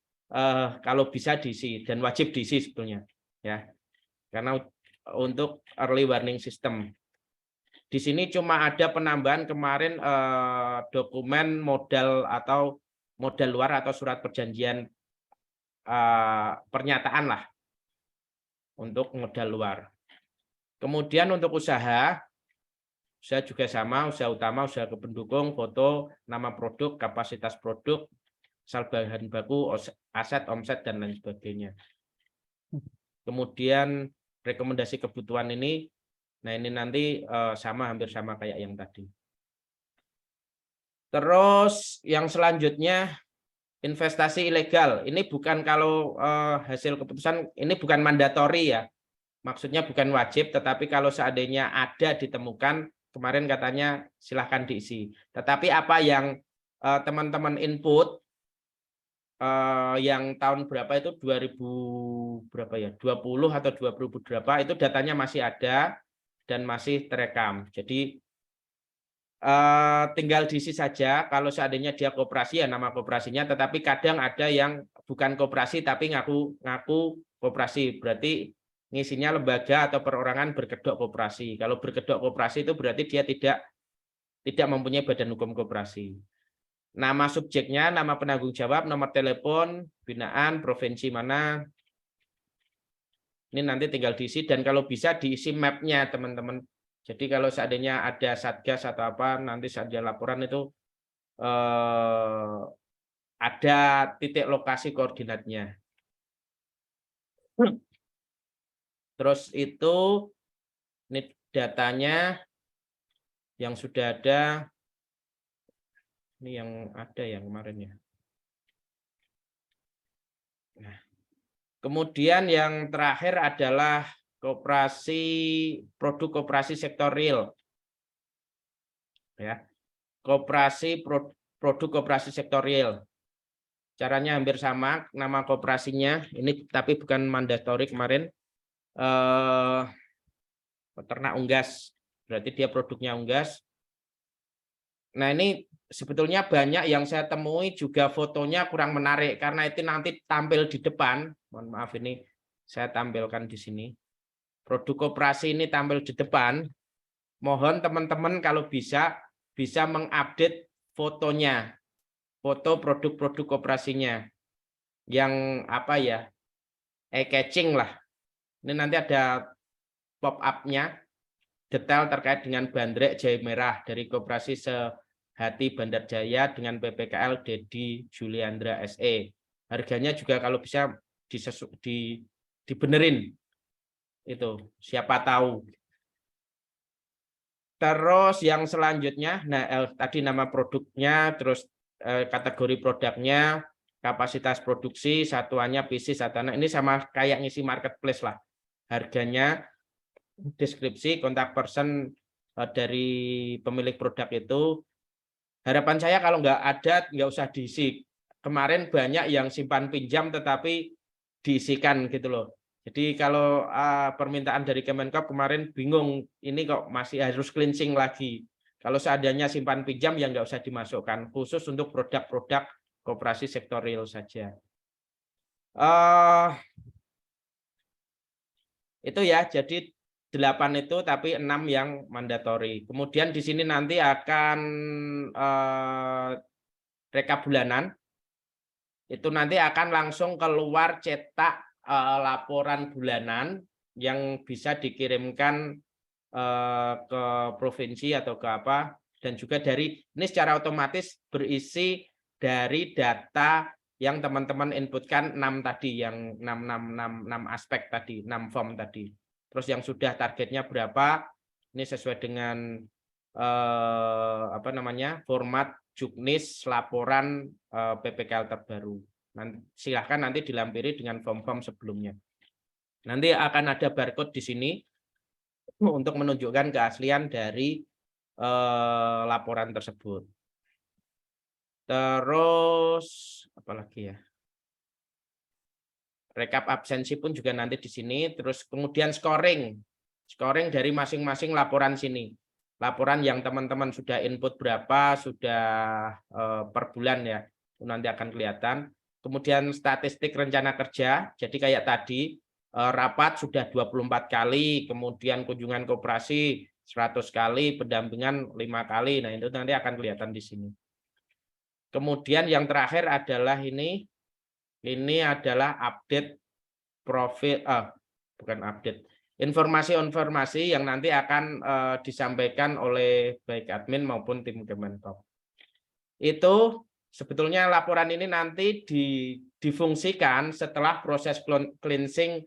kalau bisa diisi dan wajib diisi sebetulnya ya. Karena untuk early warning system. Di sini cuma ada penambahan kemarin dokumen modal atau modal luar atau surat perjanjian pernyataan lah untuk modal luar. Kemudian untuk usaha juga sama, usaha utama, usaha pendukung, foto, nama produk, kapasitas produk, asal bahan baku, aset, omset, dan lain sebagainya. Kemudian rekomendasi kebutuhan ini, nah ini nanti hampir sama kayak yang tadi. Terus yang selanjutnya, investasi ilegal. Ini bukan kalau hasil keputusan, ini bukan mandatori ya. Maksudnya bukan wajib, tetapi kalau seandainya ada ditemukan, kemarin katanya silahkan diisi. Tetapi apa yang teman-teman input, yang tahun berapa itu 2000 berapa ya 20 atau 20 berapa itu datanya masih ada dan masih terekam. Jadi tinggal diisi saja. Kalau seandainya dia koperasi ya nama koperasinya, tetapi kadang ada yang bukan koperasi tapi ngaku koperasi, berarti ngisinya lembaga atau perorangan berkedok koperasi. Kalau berkedok koperasi itu berarti dia tidak mempunyai badan hukum koperasi. Nama subjeknya, nama penanggung jawab, nomor telepon, binaan, provinsi mana. Ini nanti tinggal diisi dan kalau bisa diisi mapnya teman-teman. Jadi kalau seandainya ada satgas atau apa, nanti saat dia laporan itu ada titik lokasi koordinatnya. Terus itu ini datanya yang sudah ada. Ini yang ada yang kemarin ya. Nah, kemudian yang terakhir adalah produk koperasi sektor real. Ya. Produk koperasi sektor real. Caranya hampir sama, nama koperasinya ini tapi bukan mandatory kemarin. Peternak unggas, berarti dia produknya unggas. Nah, ini sebetulnya banyak yang saya temui juga fotonya kurang menarik karena itu nanti tampil di depan. Mohon maaf, ini saya tampilkan di sini. Produk koperasi ini tampil di depan. Mohon teman-teman kalau bisa mengupdate fotonya, foto produk-produk koperasinya yang apa ya, eye-catching lah. Ini nanti ada pop-up-nya detail terkait dengan bandrek Jaya Merah dari Koperasi Sehati Bandar Jaya dengan PPKL Dedi Juliandra SE. Harganya juga kalau bisa dibenerin. Itu siapa tahu. Terus yang selanjutnya, nah tadi nama produknya, terus kategori produknya, kapasitas produksi, satuannya PC, satuannya ini sama kayak ngisi marketplace lah. Harganya, deskripsi, kontak person dari pemilik produk itu. Harapan saya kalau nggak ada, nggak usah diisi. Kemarin banyak yang simpan pinjam tetapi diisikan gitu loh. Jadi kalau permintaan dari Kemenkop kemarin bingung, ini kok masih harus cleansing lagi. Kalau seandainya simpan pinjam ya nggak usah dimasukkan, khusus untuk produk-produk koperasi sektor real saja. Itu ya, jadi 8 itu tapi 6 yang mandatori. Kemudian di sini nanti akan rekap bulanan. Itu nanti akan langsung keluar cetak laporan bulanan yang bisa dikirimkan ke provinsi atau ke apa, dan juga dari ini secara otomatis berisi dari data yang teman-teman inputkan 6 tadi, yang 6 aspek tadi, 6 form tadi. Terus yang sudah targetnya berapa, ini sesuai dengan apa namanya, format juknis laporan PPKL terbaru. Silahkan nanti dilampiri dengan form-form sebelumnya. Nanti akan ada barcode di sini untuk menunjukkan keaslian dari laporan tersebut. Terus apa lagi ya? Rekap absensi pun juga nanti di sini. Terus kemudian scoring dari masing-masing laporan sini. Laporan yang teman-teman sudah input berapa, sudah per bulan ya, itu nanti akan kelihatan. Kemudian statistik rencana kerja, jadi kayak tadi rapat sudah 24 kali, kemudian kunjungan koperasi 100 kali, pendampingan 5 kali. Nah, itu nanti akan kelihatan di sini. Kemudian yang terakhir adalah ini adalah update profil, bukan update, informasi-informasi yang nanti akan disampaikan oleh baik admin maupun tim Kemenkop. Itu sebetulnya laporan ini nanti difungsikan setelah proses cleansing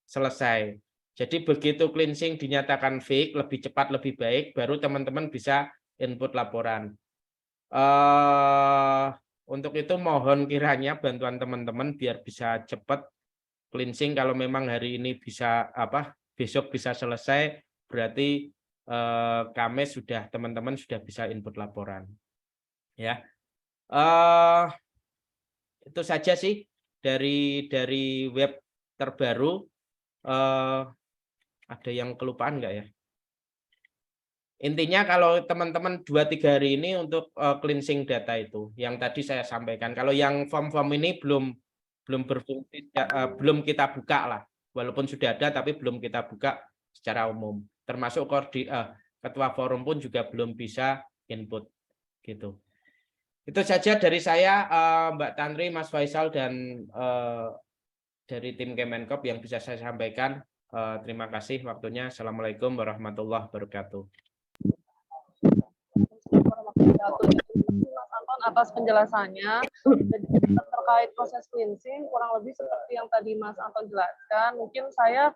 selesai. Jadi begitu cleansing dinyatakan fake, lebih cepat, lebih baik, baru teman-teman bisa input laporan. Untuk itu mohon kiranya bantuan teman-teman biar bisa cepat cleansing. Kalau memang hari ini bisa besok bisa selesai, berarti Kamis teman-teman sudah bisa input laporan. Ya, itu saja sih dari web terbaru. Ada yang kelupaan nggak ya? Intinya kalau teman-teman 2-3 hari ini untuk cleansing data itu yang tadi saya sampaikan. Kalau yang form-form ini belum berfungsi, belum kita buka lah. Walaupun sudah ada tapi belum kita buka secara umum. Termasuk ketua forum pun juga belum bisa input gitu. Itu saja dari saya, Mbak Tantri, Mas Faisal, dan dari tim Kemenkop yang bisa saya sampaikan. Terima kasih waktunya. Assalamualaikum warahmatullahi wabarakatuh. Mas Anton, atas penjelasannya. Jadi, terkait proses cleansing, kurang lebih seperti yang tadi Mas Anton jelaskan, mungkin saya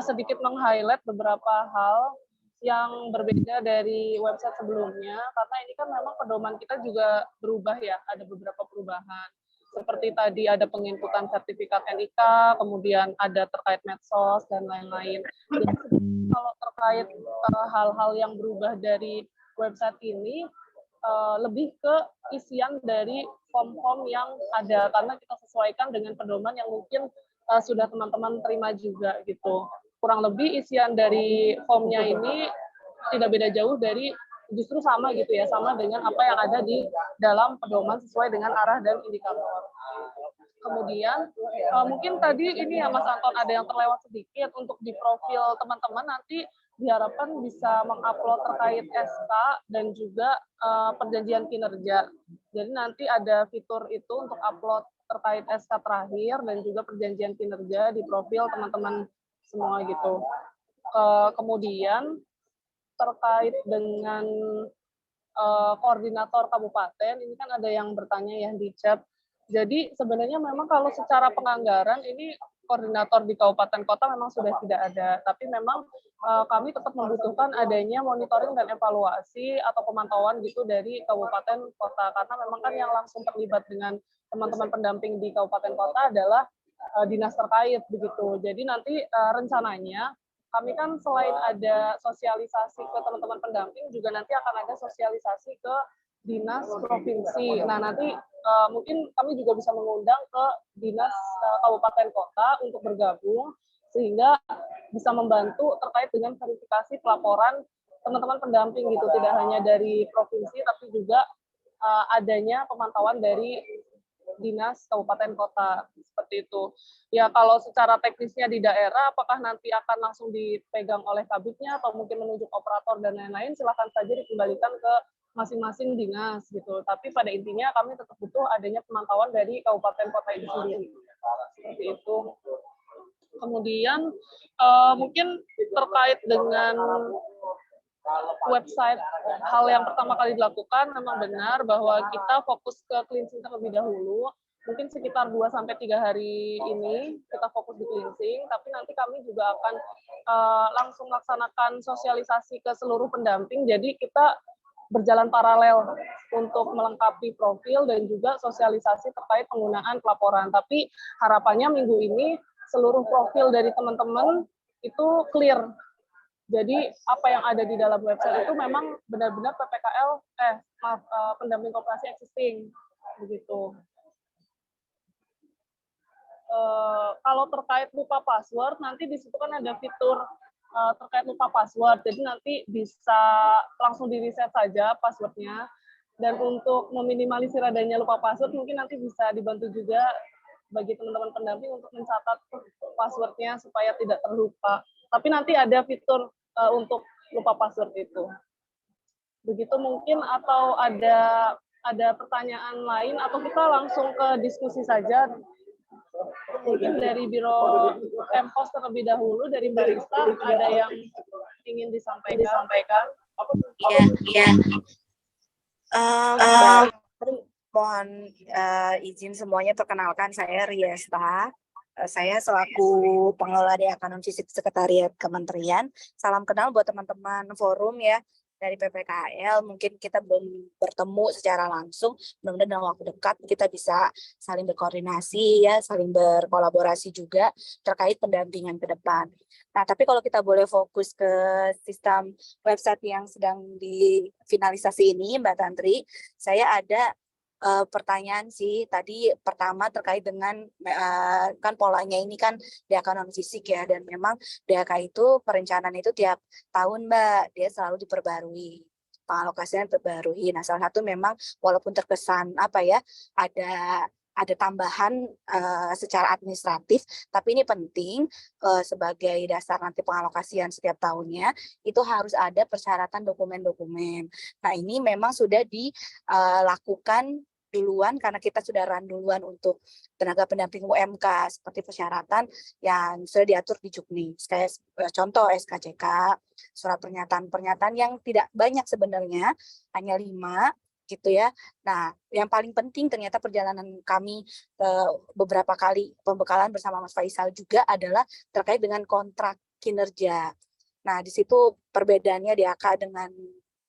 sedikit meng-highlight beberapa hal yang berbeda dari website sebelumnya, karena ini kan memang pedoman kita juga berubah ya, ada beberapa perubahan. Seperti tadi ada penginputan sertifikat NIK, kemudian ada terkait medsos, dan lain-lain. Jadi kalau terkait hal-hal yang berubah dari website ini, lebih ke isian dari form-form yang ada, karena kita sesuaikan dengan pedoman yang mungkin sudah teman-teman terima juga gitu. Kurang lebih isian dari formnya ini tidak beda jauh dari, justru sama gitu ya, sama dengan apa yang ada di dalam pedoman sesuai dengan arah dan indikator. Kemudian mungkin tadi ini ya Mas Anton ada yang terlewat sedikit, untuk di profil teman-teman nanti diharapkan bisa mengupload terkait SK dan juga perjanjian kinerja. Jadi nanti ada fitur itu untuk upload terkait SK terakhir dan juga perjanjian kinerja di profil teman-teman semua gitu. Kemudian terkait dengan koordinator kabupaten, ini kan ada yang bertanya ya di chat. Jadi sebenarnya memang kalau secara penganggaran ini koordinator di kabupaten kota memang sudah tidak ada, tapi memang kami tetap membutuhkan adanya monitoring dan evaluasi atau pemantauan gitu dari kabupaten kota, karena memang kan yang langsung terlibat dengan teman-teman pendamping di kabupaten kota adalah dinas terkait begitu. Jadi nanti rencananya kami kan selain ada sosialisasi ke teman-teman pendamping, juga nanti akan ada sosialisasi ke dinas provinsi. Nah nanti mungkin kami juga bisa mengundang ke dinas kabupaten kota untuk bergabung, sehingga bisa membantu terkait dengan verifikasi pelaporan teman-teman pendamping gitu, tidak hanya dari provinsi tapi juga adanya pemantauan dari dinas kabupaten kota, seperti itu. Ya kalau secara teknisnya di daerah, apakah nanti akan langsung dipegang oleh kabitnya atau mungkin menunjuk operator dan lain-lain, silakan saja dikembalikan ke masing-masing dinas gitu. Tapi pada intinya kami tetap butuh adanya pemantauan dari kabupaten kota itu sendiri. Seperti itu. Kemudian mungkin terkait dengan website, hal yang pertama kali dilakukan memang benar bahwa kita fokus ke cleansing terlebih dahulu. Mungkin sekitar 2-3 hari ini kita fokus di cleansing, tapi nanti kami juga akan langsung melaksanakan sosialisasi ke seluruh pendamping. Jadi kita berjalan paralel untuk melengkapi profil dan juga sosialisasi terkait penggunaan pelaporan. Tapi harapannya minggu ini seluruh profil dari teman-teman itu clear. Jadi apa yang ada di dalam website itu memang benar-benar PPKL, pendamping koperasi existing, begitu. Kalau terkait lupa password, nanti di situ kan ada fitur terkait lupa password, jadi nanti bisa langsung di-reset saja passwordnya. Dan untuk meminimalisir adanya lupa password, mungkin nanti bisa dibantu juga bagi teman-teman pendamping untuk mencatat passwordnya supaya tidak terlupa. Tapi nanti ada fitur untuk lupa password itu. Begitu mungkin, atau ada pertanyaan lain, atau kita langsung ke diskusi saja. Mungkin dari Biro Empos terlebih dahulu, dari Mbak Rista, ada yang ingin disampaikan? Iya. Mohon izin semuanya, perkenalkan saya Riesta. Saya selaku pengelola di Akanon Fisik Sekretariat Kementerian. Salam kenal buat teman-teman forum ya dari PPKL. Mungkin kita belum bertemu secara langsung. Mudah-mudahan dalam waktu dekat kita bisa saling berkoordinasi ya, saling berkolaborasi juga terkait pendampingan ke depan. Nah, tapi kalau kita boleh fokus ke sistem website yang sedang difinalisasi ini, Mbak Tantri, saya ada pertanyaan sih. Tadi pertama terkait dengan kan polanya ini kan DAK non fisik ya, dan memang DAK itu perencanaan itu tiap tahun Mbak, dia selalu diperbarui, pengalokasian terbarui. Nah, salah satu memang walaupun terkesan ada tambahan secara administratif, tapi ini penting sebagai dasar nanti pengalokasian setiap tahunnya, itu harus ada persyaratan dokumen-dokumen. Nah, ini memang sudah dilakukan duluan karena kita sudah run duluan untuk tenaga pendamping UMK, seperti persyaratan yang sudah diatur di Juknis. Kayak contoh SKCK, surat pernyataan yang tidak banyak sebenarnya, hanya 5. gitu ya. Nah, yang paling penting ternyata perjalanan kami beberapa kali pembekalan bersama Mas Faisal juga adalah terkait dengan kontrak kinerja. Nah, di situ perbedaannya DAK dengan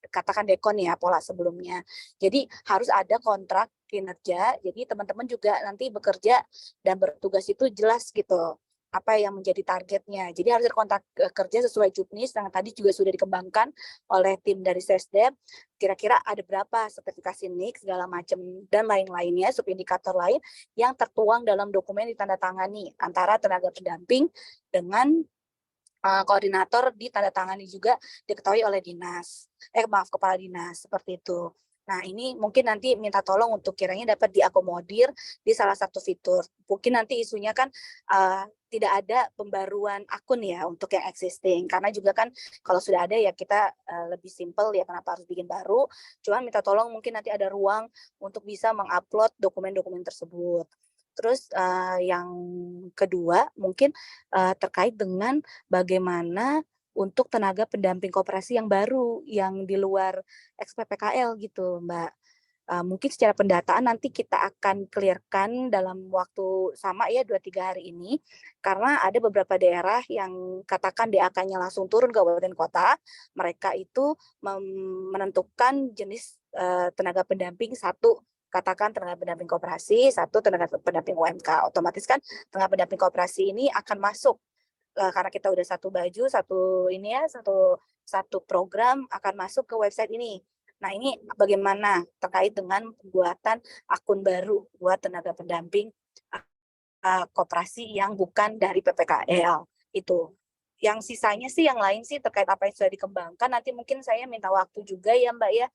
katakan Dekon ya, pola sebelumnya. Jadi harus ada kontrak kinerja, jadi teman-teman juga nanti bekerja dan bertugas itu jelas gitu apa yang menjadi targetnya. Jadi harus ada kontrak kerja sesuai juknis yang tadi juga sudah dikembangkan oleh tim dari Sesdep. Kira-kira ada berapa sertifikasi NIK segala macam dan lain-lainnya, subindikator lain yang tertuang dalam dokumen ditandatangani antara tenaga pendamping dengan koordinator, ditandatangani juga diketahui oleh kepala dinas seperti itu. Nah, ini mungkin nanti minta tolong untuk kiranya dapat diakomodir di salah satu fitur. Mungkin nanti isunya kan tidak ada pembaruan akun ya untuk yang existing. Karena juga kan kalau sudah ada ya kita lebih simple ya, kenapa harus bikin baru. Cuman minta tolong mungkin nanti ada ruang untuk bisa mengupload dokumen-dokumen tersebut. Terus yang kedua mungkin terkait dengan bagaimana untuk tenaga pendamping koperasi yang baru, yang di luar XPPKL gitu, Mbak. Mungkin secara pendataan nanti kita akan clear-kan dalam waktu sama ya 2-3 hari ini, karena ada beberapa daerah yang katakan DAK-nya langsung turun ke kabupaten kota, mereka itu menentukan jenis tenaga pendamping satu, katakan tenaga pendamping koperasi, satu tenaga pendamping UMK. Otomatis kan tenaga pendamping koperasi ini akan masuk karena kita udah satu baju, satu program akan masuk ke website ini. Nah, ini bagaimana terkait dengan pembuatan akun baru buat tenaga pendamping koperasi yang bukan dari PPKL itu. Yang sisanya sih yang lain sih terkait apa yang sudah dikembangkan, nanti mungkin saya minta waktu juga ya Mbak ya,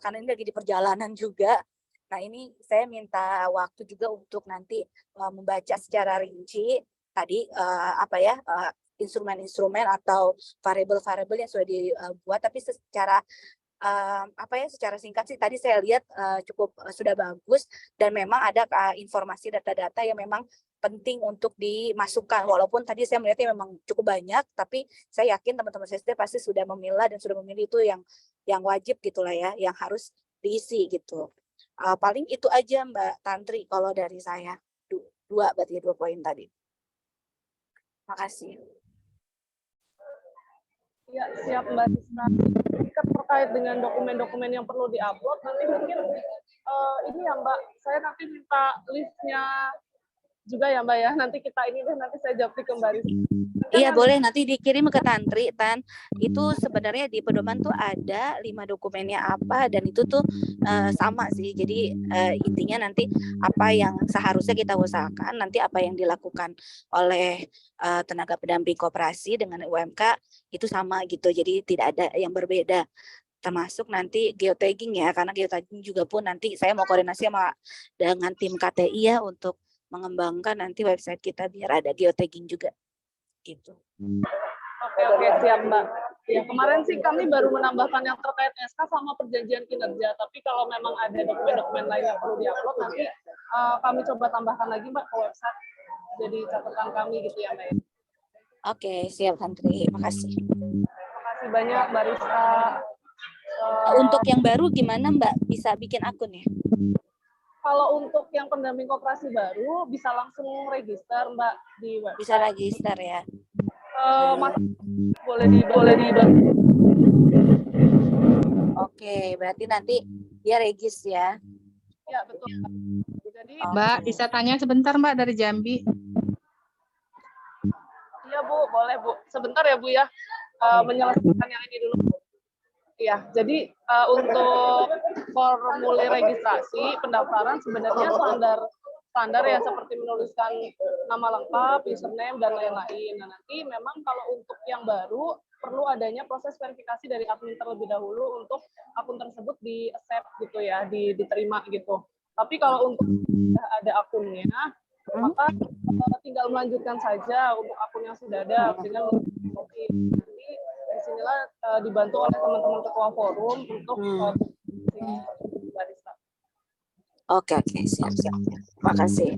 karena ini lagi di perjalanan juga. Nah, ini saya minta waktu juga untuk nanti membaca secara rinci tadi instrumen-instrumen atau variabel-variabel yang sudah dibuat, tapi secara secara singkat sih tadi saya lihat cukup sudah bagus, dan memang ada informasi data-data yang memang penting untuk dimasukkan, walaupun tadi saya melihatnya memang cukup banyak, tapi saya yakin teman-teman SD pasti sudah memilah dan sudah memilih itu yang wajib gitulah ya, yang harus diisi gitu. Paling itu aja Mbak Tantri kalau dari saya, berarti 2 poin tadi. Makasih. Ya, siap Mbak Rizka. Terkait dengan dokumen-dokumen yang perlu diupload, nanti mungkin ini ya Mbak, saya nanti minta listnya juga ya Mbak ya. Nanti nanti saya jawab ke Mbak Rizka. Iya boleh, nanti dikirim ke Tantri, Tan. Itu sebenarnya di pedoman tuh ada 5 dokumennya apa, dan itu tuh sama sih. Jadi intinya nanti apa yang seharusnya kita usahakan, nanti apa yang dilakukan oleh tenaga pendamping koperasi dengan UMK itu sama gitu. Jadi tidak ada yang berbeda. Termasuk nanti geotagging ya, karena geotagging juga pun nanti saya mau koordinasi dengan tim KTI ya untuk mengembangkan nanti website kita biar ada geotagging juga. Gitu. Oke, siap Mbak. Ya, kemarin sih kami baru menambahkan yang terkait SK sama perjanjian kinerja, tapi kalau memang ada dokumen-dokumen lain yang perlu diupload, nanti kami coba tambahkan lagi Mbak ke website, jadi catatan kami gitu ya Mbak. Oke, siap Tantri, makasih. Makasih banyak Mbak Rizka. Untuk yang baru gimana Mbak, bisa bikin akun ya? Kalau untuk yang pendamping koperasi baru bisa langsung register Mbak di website. Bisa register ya. Mas, boleh di. Oke, berarti nanti dia regis ya. Ya, betul. Jadi Mbak, bisa tanya sebentar Mbak dari Jambi? Iya Bu, boleh Bu. Sebentar ya Bu ya, menyelesaikan yang ini dulu. Iya, jadi untuk formulir registrasi pendaftaran sebenarnya standar ya, seperti menuliskan nama lengkap, username dan lain-lain. Nah, nanti memang kalau untuk yang baru perlu adanya proses verifikasi dari admin terlebih dahulu untuk akun tersebut di accept gitu ya, diterima gitu. Tapi kalau untuk ada akunnya, maka tinggal melanjutkan saja untuk akun yang sudah ada dengan nanti disinilah dibantu oleh teman-teman ketua forum untuk barista. Oke, siap. Makasih.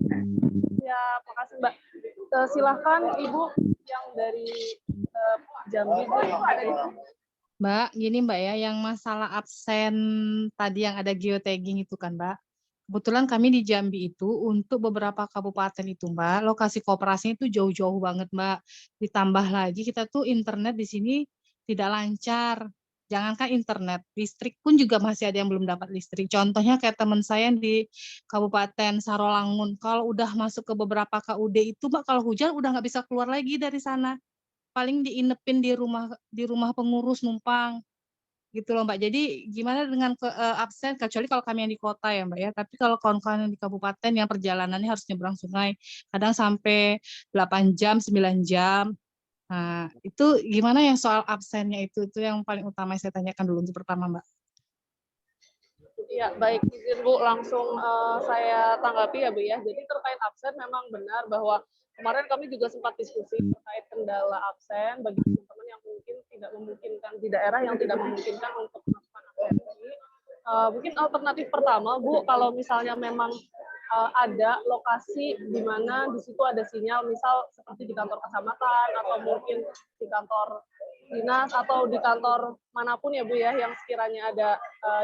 Ya, makasih Mbak. Silahkan Ibu yang dari Jambi. Mbak, gini Mbak ya, yang masalah absen tadi yang ada geotagging itu kan Mbak. Kebetulan kami di Jambi itu untuk beberapa kabupaten itu Mbak, lokasi kooperasinya itu jauh-jauh banget Mbak. Ditambah lagi kita tuh internet di sini tidak lancar. Jangankan internet, listrik pun juga masih ada yang belum dapat listrik. Contohnya kayak teman saya yang di Kabupaten Sarolangun, kalau udah masuk ke beberapa KUD itu Mbak, kalau hujan udah nggak bisa keluar lagi dari sana. Paling diinepin di rumah pengurus numpang gitu loh Mbak. Jadi gimana dengan absen kecuali kalau kami yang di kota ya Mbak ya. Tapi kalau kawan-kawan yang di kabupaten yang perjalanannya harus nyebrang sungai, kadang sampai 8 jam, 9 jam. Nah, itu gimana yang soal absennya itu yang paling utama yang saya tanyakan dulu untuk pertama Mbak. Ya, baik, izin Bu, langsung saya tanggapi ya Bu ya. Jadi terkait absen memang benar bahwa kemarin kami juga sempat diskusi terkait kendala absen bagi teman-teman yang mungkin tidak memungkinkan di daerah yang tidak memungkinkan untuk melakukan absensi. Mungkin alternatif pertama Bu, kalau misalnya memang ada lokasi di mana di situ ada sinyal, misal seperti di kantor kecamatan atau mungkin di kantor dinas atau di kantor manapun ya Bu ya, yang sekiranya ada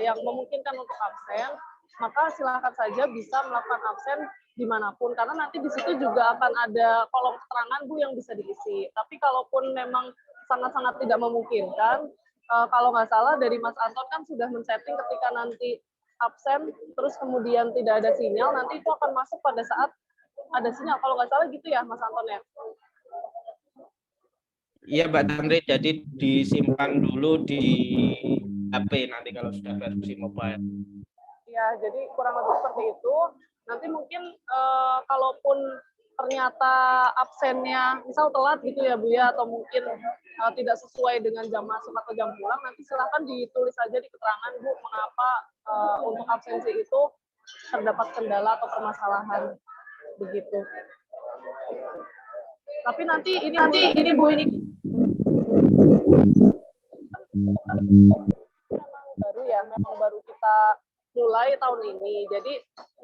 yang memungkinkan untuk absen, maka silakan saja bisa melakukan absen dimanapun, karena nanti di situ juga akan ada kolom keterangan Bu yang bisa diisi. Tapi kalaupun memang sangat-sangat tidak memungkinkan, kalau nggak salah dari Mas Anton kan sudah men-setting ketika nanti absen terus kemudian tidak ada sinyal, nanti itu akan masuk pada saat ada sinyal. Kalau nggak salah gitu ya Mas Anton ya? Iya Mbak Tantri, jadi disimpan dulu di HP nanti kalau sudah versi mobile. Ya, jadi kurang lebih seperti itu. Nanti mungkin kalaupun ternyata absennya misal telat gitu ya Bu ya, atau mungkin tidak sesuai dengan jam masuk atau jam pulang, nanti silahkan ditulis saja di keterangan Bu mengapa untuk absensi itu terdapat kendala atau permasalahan begitu. Tapi nanti ini Bu ini memang baru kita mulai tahun ini. Jadi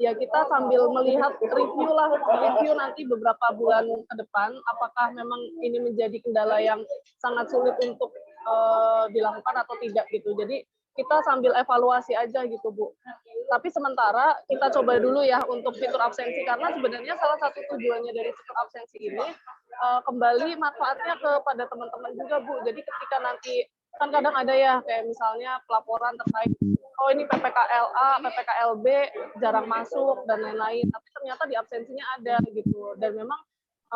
ya kita sambil melihat review nanti beberapa bulan ke depan, apakah memang ini menjadi kendala yang sangat sulit untuk dilakukan atau tidak gitu. Jadi kita sambil evaluasi aja gitu Bu. Tapi sementara kita coba dulu ya untuk fitur absensi, karena sebenarnya salah satu tujuannya dari fitur absensi ini kembali manfaatnya kepada teman-teman juga Bu. Jadi ketika nanti kan kadang ada ya kayak misalnya pelaporan terkait oh ini PPKL A, PPKL B jarang masuk dan lain-lain, tapi ternyata di absensinya ada gitu, dan memang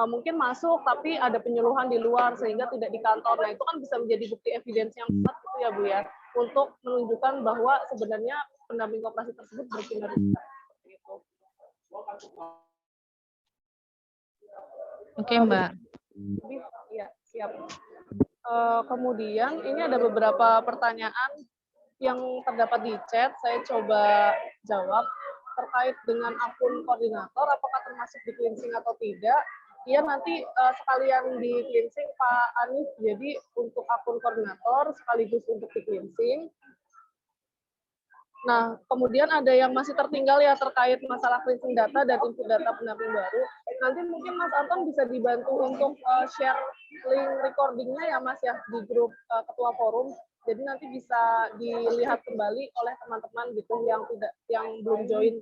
mungkin masuk tapi ada penyuluhan di luar sehingga tidak di kantor. Nah itu kan bisa menjadi bukti evidensi yang kuat gitu ya Bu ya, untuk menunjukkan bahwa sebenarnya pendamping koperasi tersebut berkinerja gitu. Oke Mbak. Ya, siap. Kemudian ini ada beberapa pertanyaan yang terdapat di chat, saya coba jawab terkait dengan akun koordinator, apakah termasuk di cleansing atau tidak. Iya, nanti sekalian di cleansing Pak Anif, jadi untuk akun koordinator sekaligus untuk di cleansing. Nah, kemudian ada yang masih tertinggal ya terkait masalah cleansing data dan input data pendamping baru. Nanti mungkin Mas Anton bisa dibantu untuk share link recordingnya ya Mas ya di grup ketua forum. Jadi nanti bisa dilihat kembali oleh teman-teman gitu yang belum join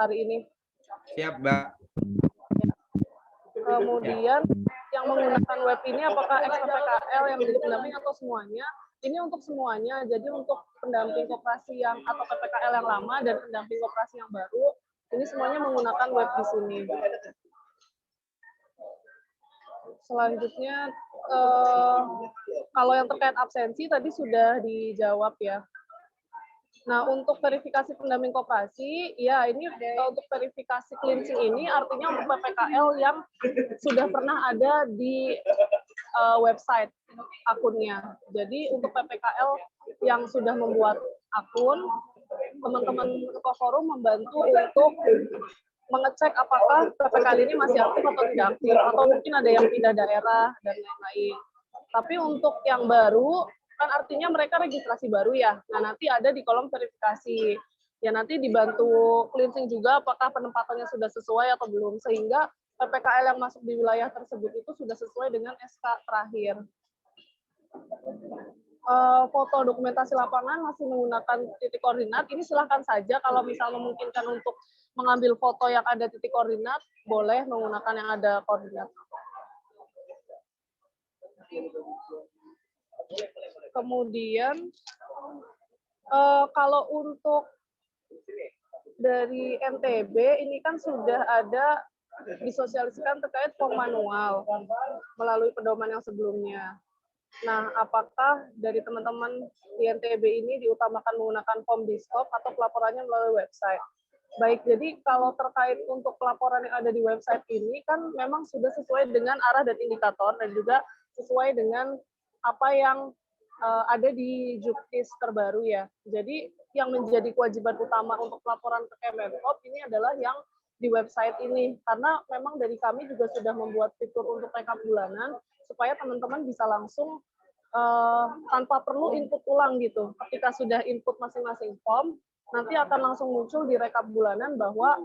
hari ini. Siap Mbak. Kemudian yang menggunakan web ini apakah ex-PPKL yang menjadi pendamping atau semuanya? Ini untuk semuanya, jadi untuk pendamping koperasi yang atau PPKL yang lama dan pendamping koperasi yang baru, ini semuanya menggunakan web di sini. Selanjutnya, kalau yang terkait absensi tadi sudah dijawab ya. Nah, untuk verifikasi pendamping koperasi, ya ini untuk verifikasi cleansing ini artinya untuk PPKL yang sudah pernah ada di website akunnya. Jadi untuk PPKL yang sudah membuat akun, teman-teman ketua forum membantu untuk mengecek apakah PPKL ini masih aktif atau tidak aktif, atau mungkin ada yang pindah daerah dan lain-lain. Tapi untuk yang baru, kan artinya mereka registrasi baru ya. Nah, nanti ada di kolom verifikasi. Ya nanti dibantu cleansing juga apakah penempatannya sudah sesuai atau belum, sehingga PPKL yang masuk di wilayah tersebut itu sudah sesuai dengan SK terakhir. foto dokumentasi lapangan masih menggunakan titik koordinat, ini silahkan saja kalau misal memungkinkan untuk mengambil foto yang ada titik koordinat, boleh menggunakan yang ada koordinat. Kemudian kalau untuk dari NTB ini kan sudah ada disosialisikan terkait form manual melalui pedoman yang sebelumnya. Nah, apakah dari teman-teman di NTB ini diutamakan menggunakan form Diskop atau pelaporannya melalui website? Baik, jadi kalau terkait untuk pelaporan yang ada di website ini kan memang sudah sesuai dengan arah dan indikator dan juga sesuai dengan apa yang ada di Juknis terbaru ya. Jadi yang menjadi kewajiban utama untuk pelaporan ke Kemenkop ini adalah yang di website ini, karena memang dari kami juga sudah membuat fitur untuk rekap bulanan supaya teman-teman bisa langsung tanpa perlu input ulang gitu. Ketika sudah input masing-masing form, nanti akan langsung muncul di rekap bulanan bahwa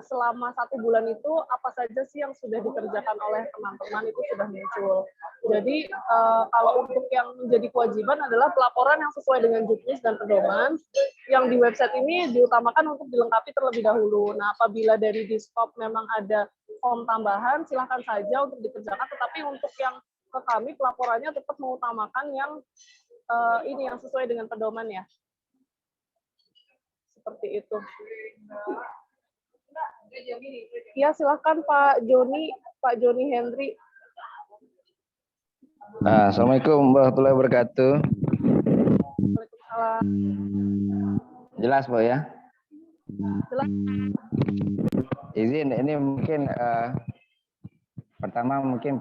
selama 1 bulan itu apa saja sih yang sudah dikerjakan oleh teman-teman itu sudah muncul. Jadi kalau untuk yang menjadi kewajiban adalah pelaporan yang sesuai dengan Juknis dan pedoman, yang di website ini diutamakan untuk dilengkapi terlebih dahulu. Nah, apabila dari Diskop memang ada form tambahan, silakan saja untuk dikerjakan, tetapi untuk yang ke kami pelaporannya tetap mengutamakan yang ini yang sesuai dengan pedoman ya. Seperti itu. Ya, silakan Pak Joni Henry. Assalamualaikum warahmatullahi wabarakatuh. Waalaikumsalam. Jelas, Bu ya? Jelas. Izin, ini mungkin pertama mungkin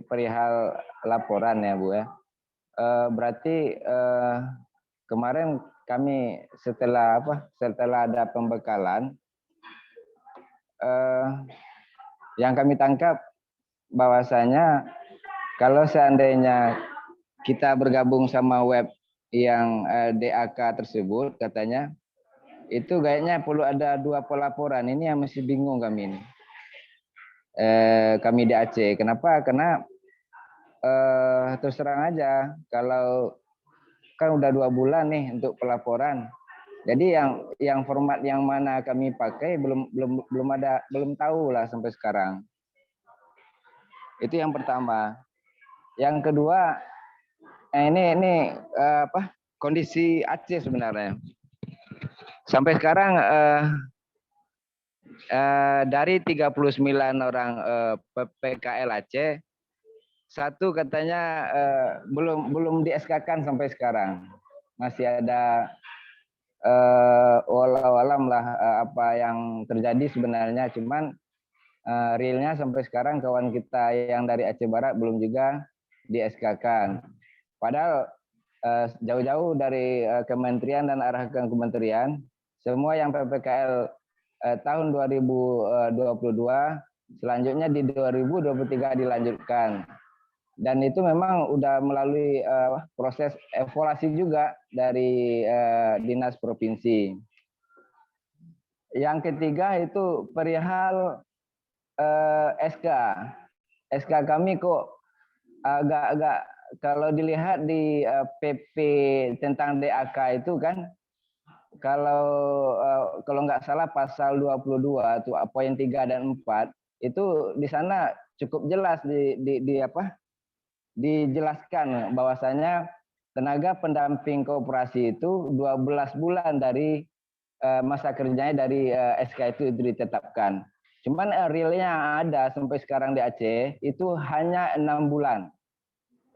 perihal laporan ya, Bu ya. Berarti kemarin kami setelah ada pembekalan, yang kami tangkap bahwasanya kalau seandainya kita bergabung sama web yang DAK tersebut, katanya itu kayaknya perlu ada 2 pelaporan. Ini yang masih bingung kami ini. Kami di Aceh. Kenapa? Karena terus terang aja, kalau kan udah 2 bulan nih untuk pelaporan. Jadi yang format yang mana kami pakai belum tahu lah sampai sekarang. Itu yang pertama. Yang kedua, ini kondisi Aceh sebenarnya. Sampai sekarang dari 39 orang PKL Aceh, 1 katanya belum di SK-kan sampai sekarang. Masih ada walau-alam lah apa yang terjadi sebenarnya, cuman realnya sampai sekarang kawan kita yang dari Aceh Barat belum juga di SK-kan. Padahal jauh-jauh dari kementerian dan arahkan kementerian, semua yang PPKL tahun 2022 selanjutnya di 2023 dilanjutkan. Dan itu memang udah melalui proses evaluasi juga dari dinas provinsi. Yang ketiga itu perihal SK. SK kami kok agak kalau dilihat di PP tentang DAK itu kan, kalau nggak salah pasal 22 itu poin 3 dan 4 itu di sana cukup jelas dijelaskan bahwasanya tenaga pendamping koperasi itu 12 bulan dari masa kerjanya dari SK itu ditetapkan. Cuman realnya ada sampai sekarang di Aceh itu hanya 6 bulan.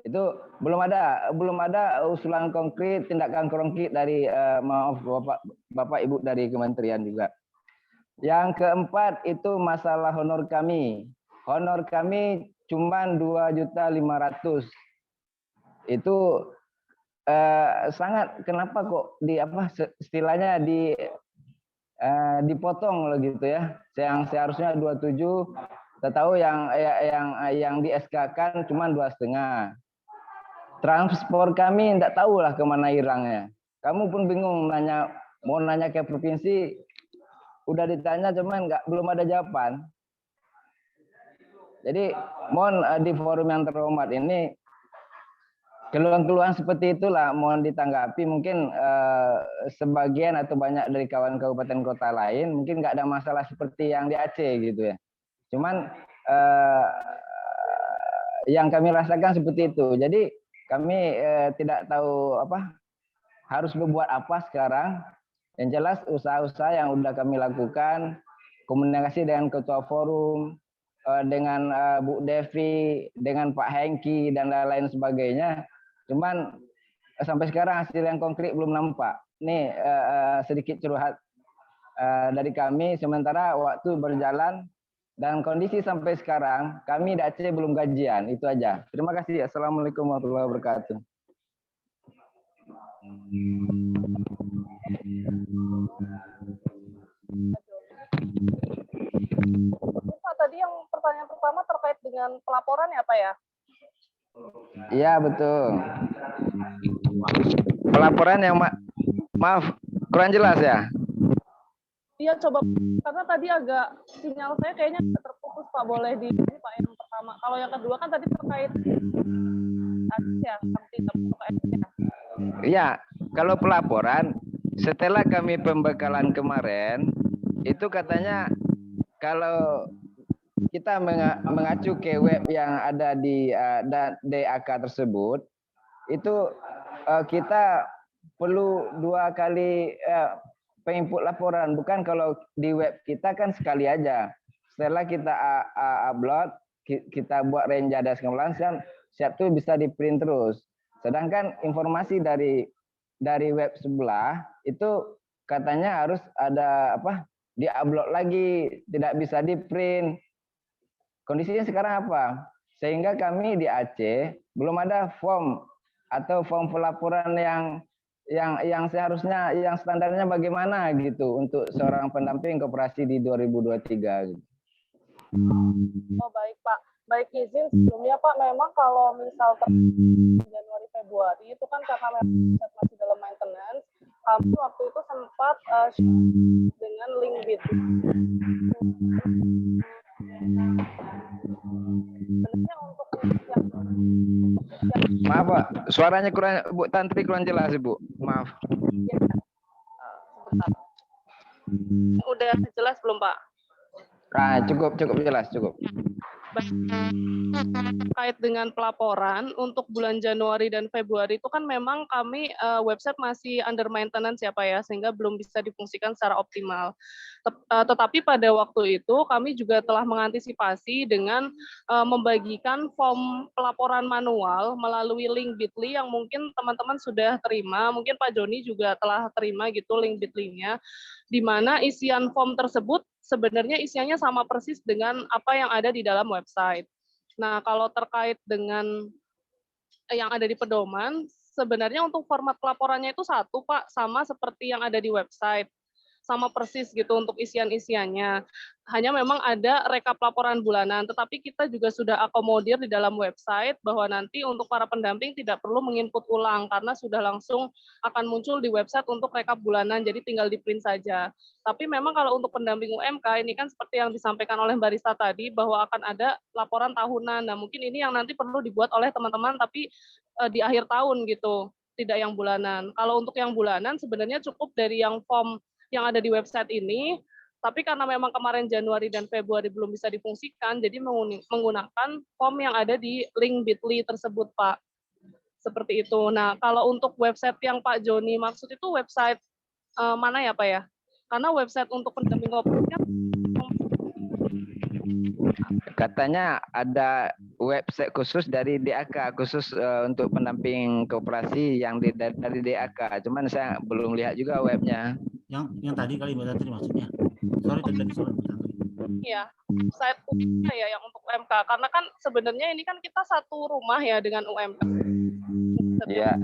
Itu belum ada usulan konkret, tindakan konkret dari Bapak Ibu dari kementerian juga. Yang keempat itu masalah honor kami. Honor kami cuma 2.500.000. Itu sangat, kenapa kok istilahnya dipotong gitu ya. Yang seharusnya 27, kita tahu yang di SK-kan cuma 2,5. Transport kami enggak tahu lah kemana hilangnya. Kamu pun bingung mau nanya ke provinsi, udah ditanya cuman belum ada jawaban. Jadi mohon di forum yang terhormat ini keluhan-keluhan seperti itulah mohon ditanggapi. Mungkin sebagian atau banyak dari kawan kabupaten kota lain mungkin nggak ada masalah seperti yang di Aceh gitu ya. Cuman yang kami rasakan seperti itu. Jadi kami tidak tahu harus berbuat apa sekarang. Yang jelas usaha-usaha yang sudah kami lakukan, komunikasi dengan ketua forum, dengan Bu Devi, dengan Pak Hengki dan lain-lain sebagainya. Cuman sampai sekarang hasil yang konkret belum nampak. Ini sedikit curhat dari kami. Sementara waktu berjalan dan kondisi sampai sekarang kami di Aceh belum gajian. Itu aja. Terima kasih. Assalamualaikum warahmatullahi wabarakatuh. Pak, tadi yang pertanyaan pertama terkait dengan pelaporan ya Pak ya? Iya betul. Pelaporan yang maaf kurang jelas ya. Iya coba, karena tadi agak sinyal saya kayaknya terputus Pak, boleh di Pak yang pertama. Kalau yang kedua kan tadi terkait ya, Iya, kalau pelaporan setelah kami pembekalan kemarin itu katanya kalau kita mengacu ke web yang ada di DAK tersebut itu kita perlu 2 kali penginput laporan, bukan kalau di web kita kan sekali aja. Setelah kita upload, kita buat renja dan segala macam, siap tuh bisa di print terus. Sedangkan informasi dari web sebelah itu katanya harus ada di upload lagi, tidak bisa di print. Kondisinya sekarang apa? Sehingga kami di Aceh belum ada form atau form pelaporan yang seharusnya yang standarnya bagaimana gitu untuk seorang pendamping koperasi di 2023 gitu. Oh baik Pak, baik izin sebelumnya Pak, memang kalau misal Januari Februari itu kan karena memang masih dalam maintenance, kami waktu itu sempat dengan link bit. Sebenarnya untuk Maaf Pak, suaranya kurang, Bu Tantri kurang jelas Bu, maaf. Udah jelas belum Pak? Cukup jelas, cukup. Terkait dengan pelaporan untuk bulan Januari dan Februari itu kan memang kami website masih under maintenance ya Pak ya, sehingga belum bisa difungsikan secara optimal. Tetapi pada waktu itu kami juga telah mengantisipasi dengan membagikan form pelaporan manual melalui link Bitly yang mungkin teman-teman sudah terima, mungkin Pak Joni juga telah terima gitu link Bitly-nya, di mana isian form tersebut sebenarnya isiannya sama persis dengan apa yang ada di dalam website. Nah, kalau terkait dengan yang ada di pedoman, sebenarnya untuk format pelaporannya itu satu, Pak, sama seperti yang ada di website. Sama persis gitu untuk isian-isiannya. Hanya memang ada rekap laporan bulanan, tetapi kita juga sudah akomodir di dalam website bahwa nanti untuk para pendamping tidak perlu menginput ulang karena sudah langsung akan muncul di website untuk rekap bulanan, jadi tinggal di print saja. Tapi memang kalau untuk pendamping UMK ini kan seperti yang disampaikan oleh Mbak Rista tadi bahwa akan ada laporan tahunan. Nah, mungkin ini yang nanti perlu dibuat oleh teman-teman tapi di akhir tahun gitu, tidak yang bulanan. Kalau untuk yang bulanan sebenarnya cukup dari yang form yang ada di website ini, tapi karena memang kemarin Januari dan Februari belum bisa difungsikan, jadi menggunakan form yang ada di link Bitly tersebut, Pak. Seperti itu. Nah, kalau untuk website yang Pak Joni maksud itu website mana ya, Pak ya? Karena website untuk pendamping koperasi katanya ada website khusus dari DAK, khusus untuk pendamping koperasi yang dari DAK. Cuman saya belum lihat juga webnya. Yang tadi kali Mbak Tantri maksudnya. Sorry tadi soal Mbak Tantri. Iya, website UMK ya yang untuk UMK. Karena kan sebenarnya ini kan kita satu rumah ya dengan UMK. Iya.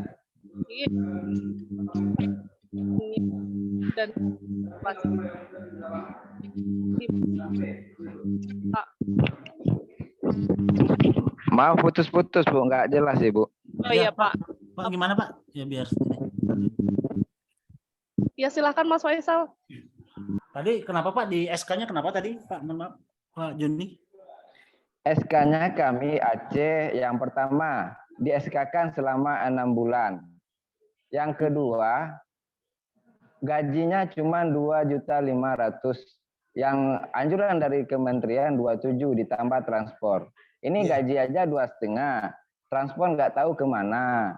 Dan Maaf putus-putus Bu, nggak jelas Ibu. Oh iya Pak. Pak gimana Pak? Ya biar. Ya silakan Mas Faisal. Tadi kenapa Pak di SK-nya kenapa tadi Pak? Mohon maaf Pak Joni. SK-nya kami Aceh yang pertama di SK-kan selama 6 bulan. Yang kedua, gajinya cuma 2.500.000. Yang anjuran dari kementerian 27 ditambah transport. Ini gaji aja 2,5. Transport nggak tahu kemana.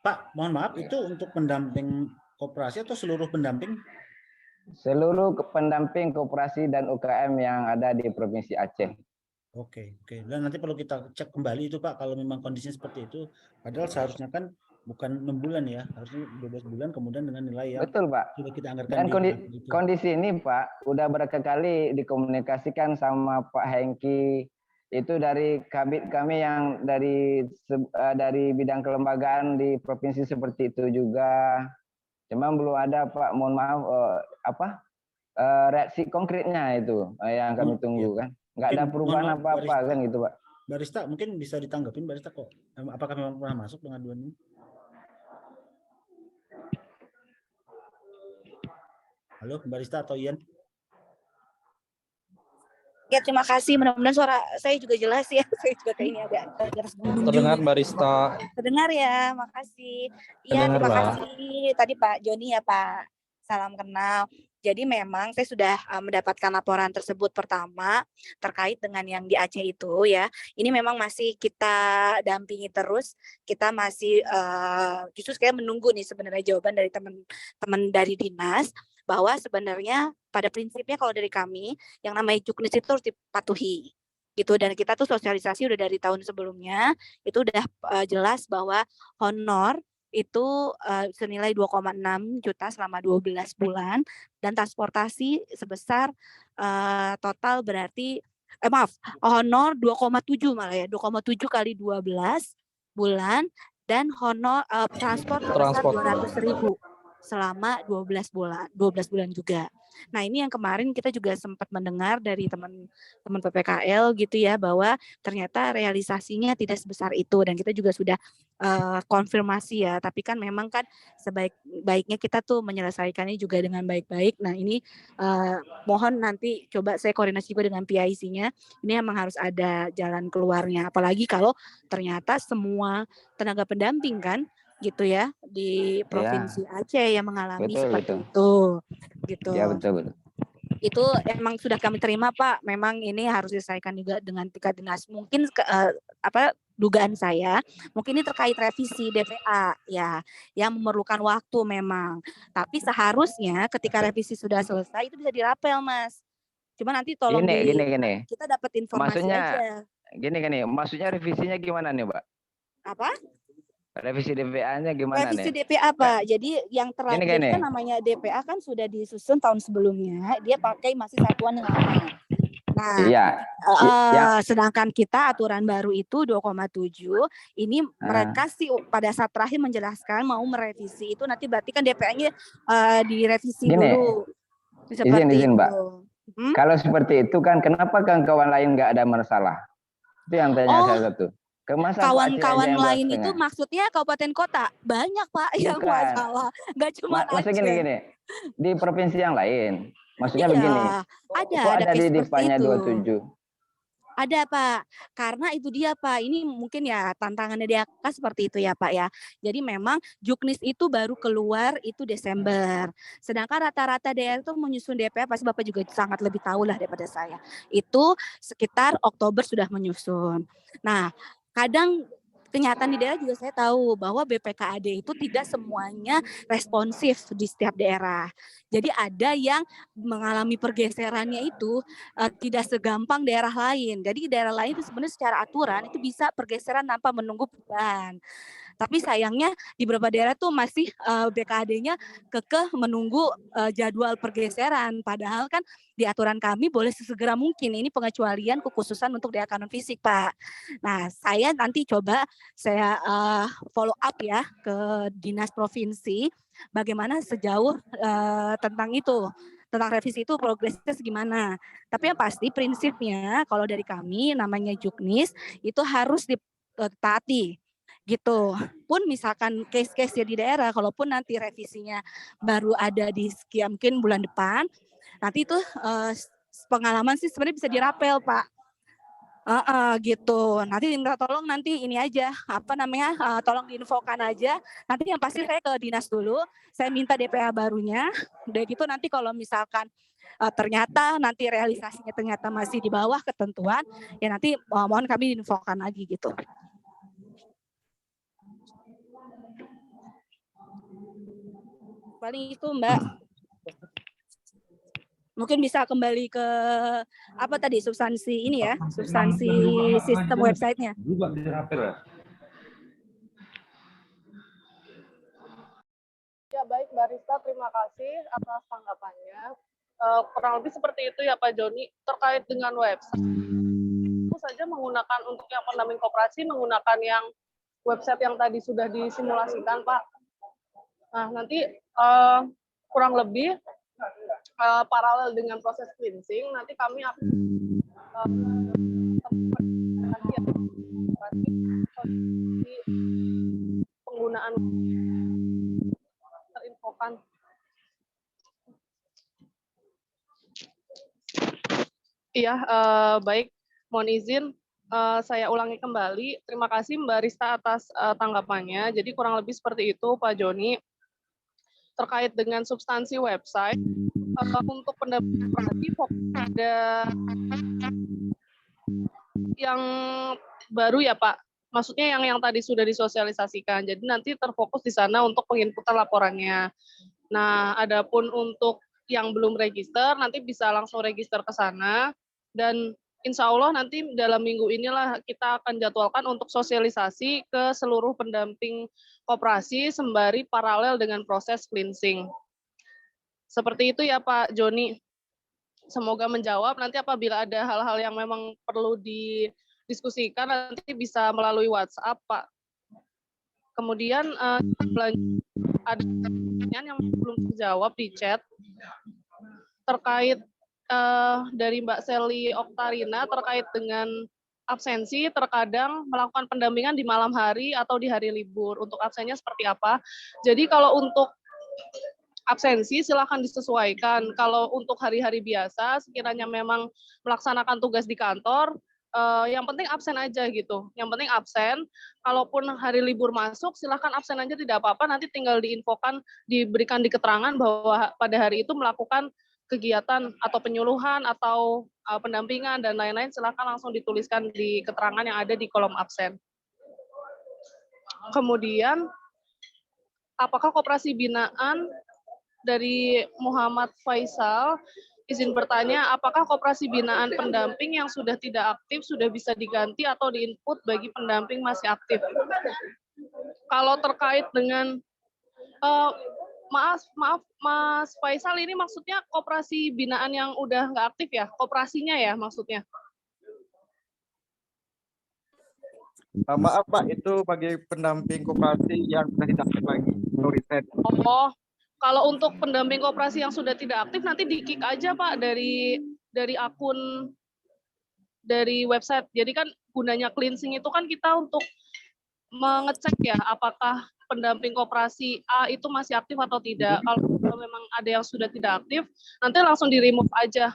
Pak, mohon maaf, itu untuk pendamping koperasi atau seluruh pendamping? Seluruh pendamping koperasi dan UKM yang ada di Provinsi Aceh. Oke. Dan nanti perlu kita cek kembali itu Pak, kalau memang kondisinya seperti itu. Padahal seharusnya kan bukan 6 bulan ya, harusnya 12 bulan kemudian dengan nilai yang Betul, Pak. sudah kita anggarkan. Dan itu. kondisi ini Pak, udah berkali-kali dikomunikasikan sama Pak Hengki, itu dari kabit kami yang dari bidang kelembagaan di provinsi seperti itu juga. Cuma belum ada Pak, mohon maaf reaksi konkretnya itu yang kami tunggu kan. Nggak ada perubahan apa-apa kan gitu Pak. Barista mungkin bisa ditanggapin Barista kok. Apakah memang pernah masuk pengaduan ini? Halo Barista atau Ian? Ya, terima kasih. Mudah-mudahan suara saya juga jelas ya. Saya juga kayak ini agak Terdengar Barista. Terdengar ya, makasih. Iya, terima kasih. Tadi Pak Joni ya Pak, salam kenal. Jadi memang saya sudah mendapatkan laporan tersebut pertama terkait dengan yang di Aceh itu ya. Ini memang masih kita dampingi terus. Kita masih justru saya menunggu nih sebenarnya jawaban dari teman-teman dari dinas, bahwa sebenarnya pada prinsipnya kalau dari kami yang namanya juknis itu harus dipatuhi gitu, dan kita tuh sosialisasi udah dari tahun sebelumnya itu udah jelas bahwa honor itu senilai 2,6 juta selama 12 bulan dan transportasi sebesar total berarti honor 2,7 malah ya, 2,7 kali 12 bulan dan honor transport sebesar 200.000 selama 12 bulan juga. Nah, ini yang kemarin kita juga sempat mendengar dari teman-teman PPKL gitu ya, bahwa ternyata realisasinya tidak sebesar itu, dan kita juga sudah konfirmasi ya, tapi kan memang kan sebaik-baiknya kita tuh menyelesaikannya juga dengan baik-baik. Nah, ini mohon nanti coba saya koordinasi juga dengan PIC-nya, ini memang harus ada jalan keluarnya, apalagi kalau ternyata semua tenaga pendamping kan gitu ya di Provinsi Aceh yang mengalami seperti itu gitu. Ya, betul. Itu emang sudah kami terima Pak, memang ini harus diselesaikan juga dengan tingkat dinas. Mungkin dugaan saya mungkin ini terkait revisi DPA ya, yang memerlukan waktu memang. Tapi seharusnya ketika revisi sudah selesai itu bisa dirapel Mas. Cuma nanti tolong gini. Kita dapat informasi aja. Gini, maksudnya revisinya gimana nih Pak? Apa? Revisi DPA-nya gimana nih? Revisi DPA Pak. Jadi yang terakhir kan namanya DPA kan sudah disusun tahun sebelumnya. Dia pakai masih satuan yang lama. Nah, sedangkan kita aturan baru itu 2,7. Ini mereka sih pada saat terakhir menjelaskan mau merevisi itu nanti berarti kan DPA-nya direvisi dulu. Izin Mbak. Kalau seperti itu kan kenapa kawan lain nggak ada masalah? Itu yang tanya saya satu. Kawan-kawan lain itu maksudnya kabupaten kota banyak Pak yang masalah, nggak cuma Aceh. Gini, di provinsi yang lain, maksudnya begini. Ada di DIPA-nya 27. Ada Pak, karena itu dia Pak, ini mungkin ya tantangannya dia seperti itu ya Pak ya. Jadi memang juknis itu baru keluar itu Desember. Sedangkan rata-rata daerah itu menyusun DPA, pasti Bapak juga sangat lebih tahu lah daripada saya. Itu sekitar Oktober sudah menyusun. Nah, kadang kenyataan di daerah juga saya tahu bahwa BPKAD itu tidak semuanya responsif di setiap daerah. Jadi ada yang mengalami pergeserannya itu tidak segampang daerah lain. Jadi daerah lain itu sebenarnya secara aturan itu bisa pergeseran tanpa menunggu perubahan. Tapi sayangnya di beberapa daerah tuh masih BKAD-nya kekeh menunggu jadwal pergeseran. Padahal kan di aturan kami boleh sesegera mungkin. Ini pengecualian kekhususan untuk daerah kanon fisik, Pak. Nah, saya nanti coba saya follow up ya ke Dinas Provinsi bagaimana sejauh tentang itu. Tentang revisi itu progresnya segimana. Tapi yang pasti prinsipnya kalau dari kami namanya juknis itu harus ditaati. Gitu. Pun misalkan case-case di daerah, kalaupun nanti revisinya baru ada di sekian mungkin bulan depan, nanti itu pengalaman sih sebenarnya bisa dirapel Pak. Gitu. Nanti minta tolong nanti ini aja, apa namanya, tolong diinfokan aja. Nanti yang pasti saya ke dinas dulu, saya minta DPA barunya. Udah gitu nanti kalau misalkan ternyata nanti realisasinya ternyata masih di bawah ketentuan, ya nanti mohon kami diinfokan lagi gitu. Paling itu Mbak. Mungkin bisa kembali ke apa tadi substansi ini ya, substansi sistem websitenya. Ya baik Mbak Rista, terima kasih atas tanggapannya. Kurang lebih seperti itu ya Pak Joni. Terkait dengan website, itu saja menggunakan untuk yang pendamping koperasi, menggunakan yang website yang tadi sudah disimulasikan Pak. Nah nanti kurang lebih paralel dengan proses cleansing, nanti kami akan penggunaan terinfokan. Iya, baik. Mohon izin, saya ulangi kembali. Terima kasih Mbak Rista atas tanggapannya. Jadi kurang lebih seperti itu Pak Joni. Terkait dengan substansi website, untuk pendamping koperasi fokus ada yang baru ya Pak. Maksudnya yang tadi sudah disosialisasikan. Jadi nanti terfokus di sana untuk penginputan laporannya. Nah, adapun untuk yang belum register, nanti bisa langsung register ke sana. Dan insya Allah nanti dalam minggu inilah kita akan jadwalkan untuk sosialisasi ke seluruh pendamping koperasi sembari paralel dengan proses cleansing. Seperti itu ya Pak Joni. Semoga menjawab. Nanti apabila ada hal-hal yang memang perlu didiskusikan, nanti bisa melalui WhatsApp Pak. Kemudian ada pertanyaan yang belum terjawab di chat terkait dari Mbak Sally Oktarina terkait dengan absensi, terkadang melakukan pendampingan di malam hari atau di hari libur. Untuk absennya seperti apa? Jadi kalau untuk absensi silakan disesuaikan. Kalau untuk hari-hari biasa, sekiranya memang melaksanakan tugas di kantor, yang penting absen aja gitu. Yang penting absen. Kalaupun hari libur masuk, silakan absen aja tidak apa-apa. Nanti tinggal diinfokan, diberikan di keterangan bahwa pada hari itu melakukan kegiatan atau penyuluhan atau pendampingan dan lain-lain. Silakan langsung dituliskan di keterangan yang ada di kolom absen. Kemudian, apakah koperasi binaan dari Muhammad Faisal? Izin bertanya, apakah koperasi binaan pendamping yang sudah tidak aktif sudah bisa diganti atau diinput bagi pendamping masih aktif? Kalau terkait dengan, maaf Mas Faisal, ini maksudnya koperasi binaan yang udah nggak aktif ya? Koperasinya ya maksudnya? Maaf Pak, itu bagi pendamping koperasi yang sudah tidak aktif lagi, atau reset. Oh, kalau untuk pendamping koperasi yang sudah tidak aktif nanti di-kick aja Pak dari akun dari website. Jadi kan gunanya cleansing itu kan kita untuk mengecek ya apakah pendamping koperasi A itu masih aktif atau tidak. Kalau memang ada yang sudah tidak aktif, nanti langsung di-remove aja.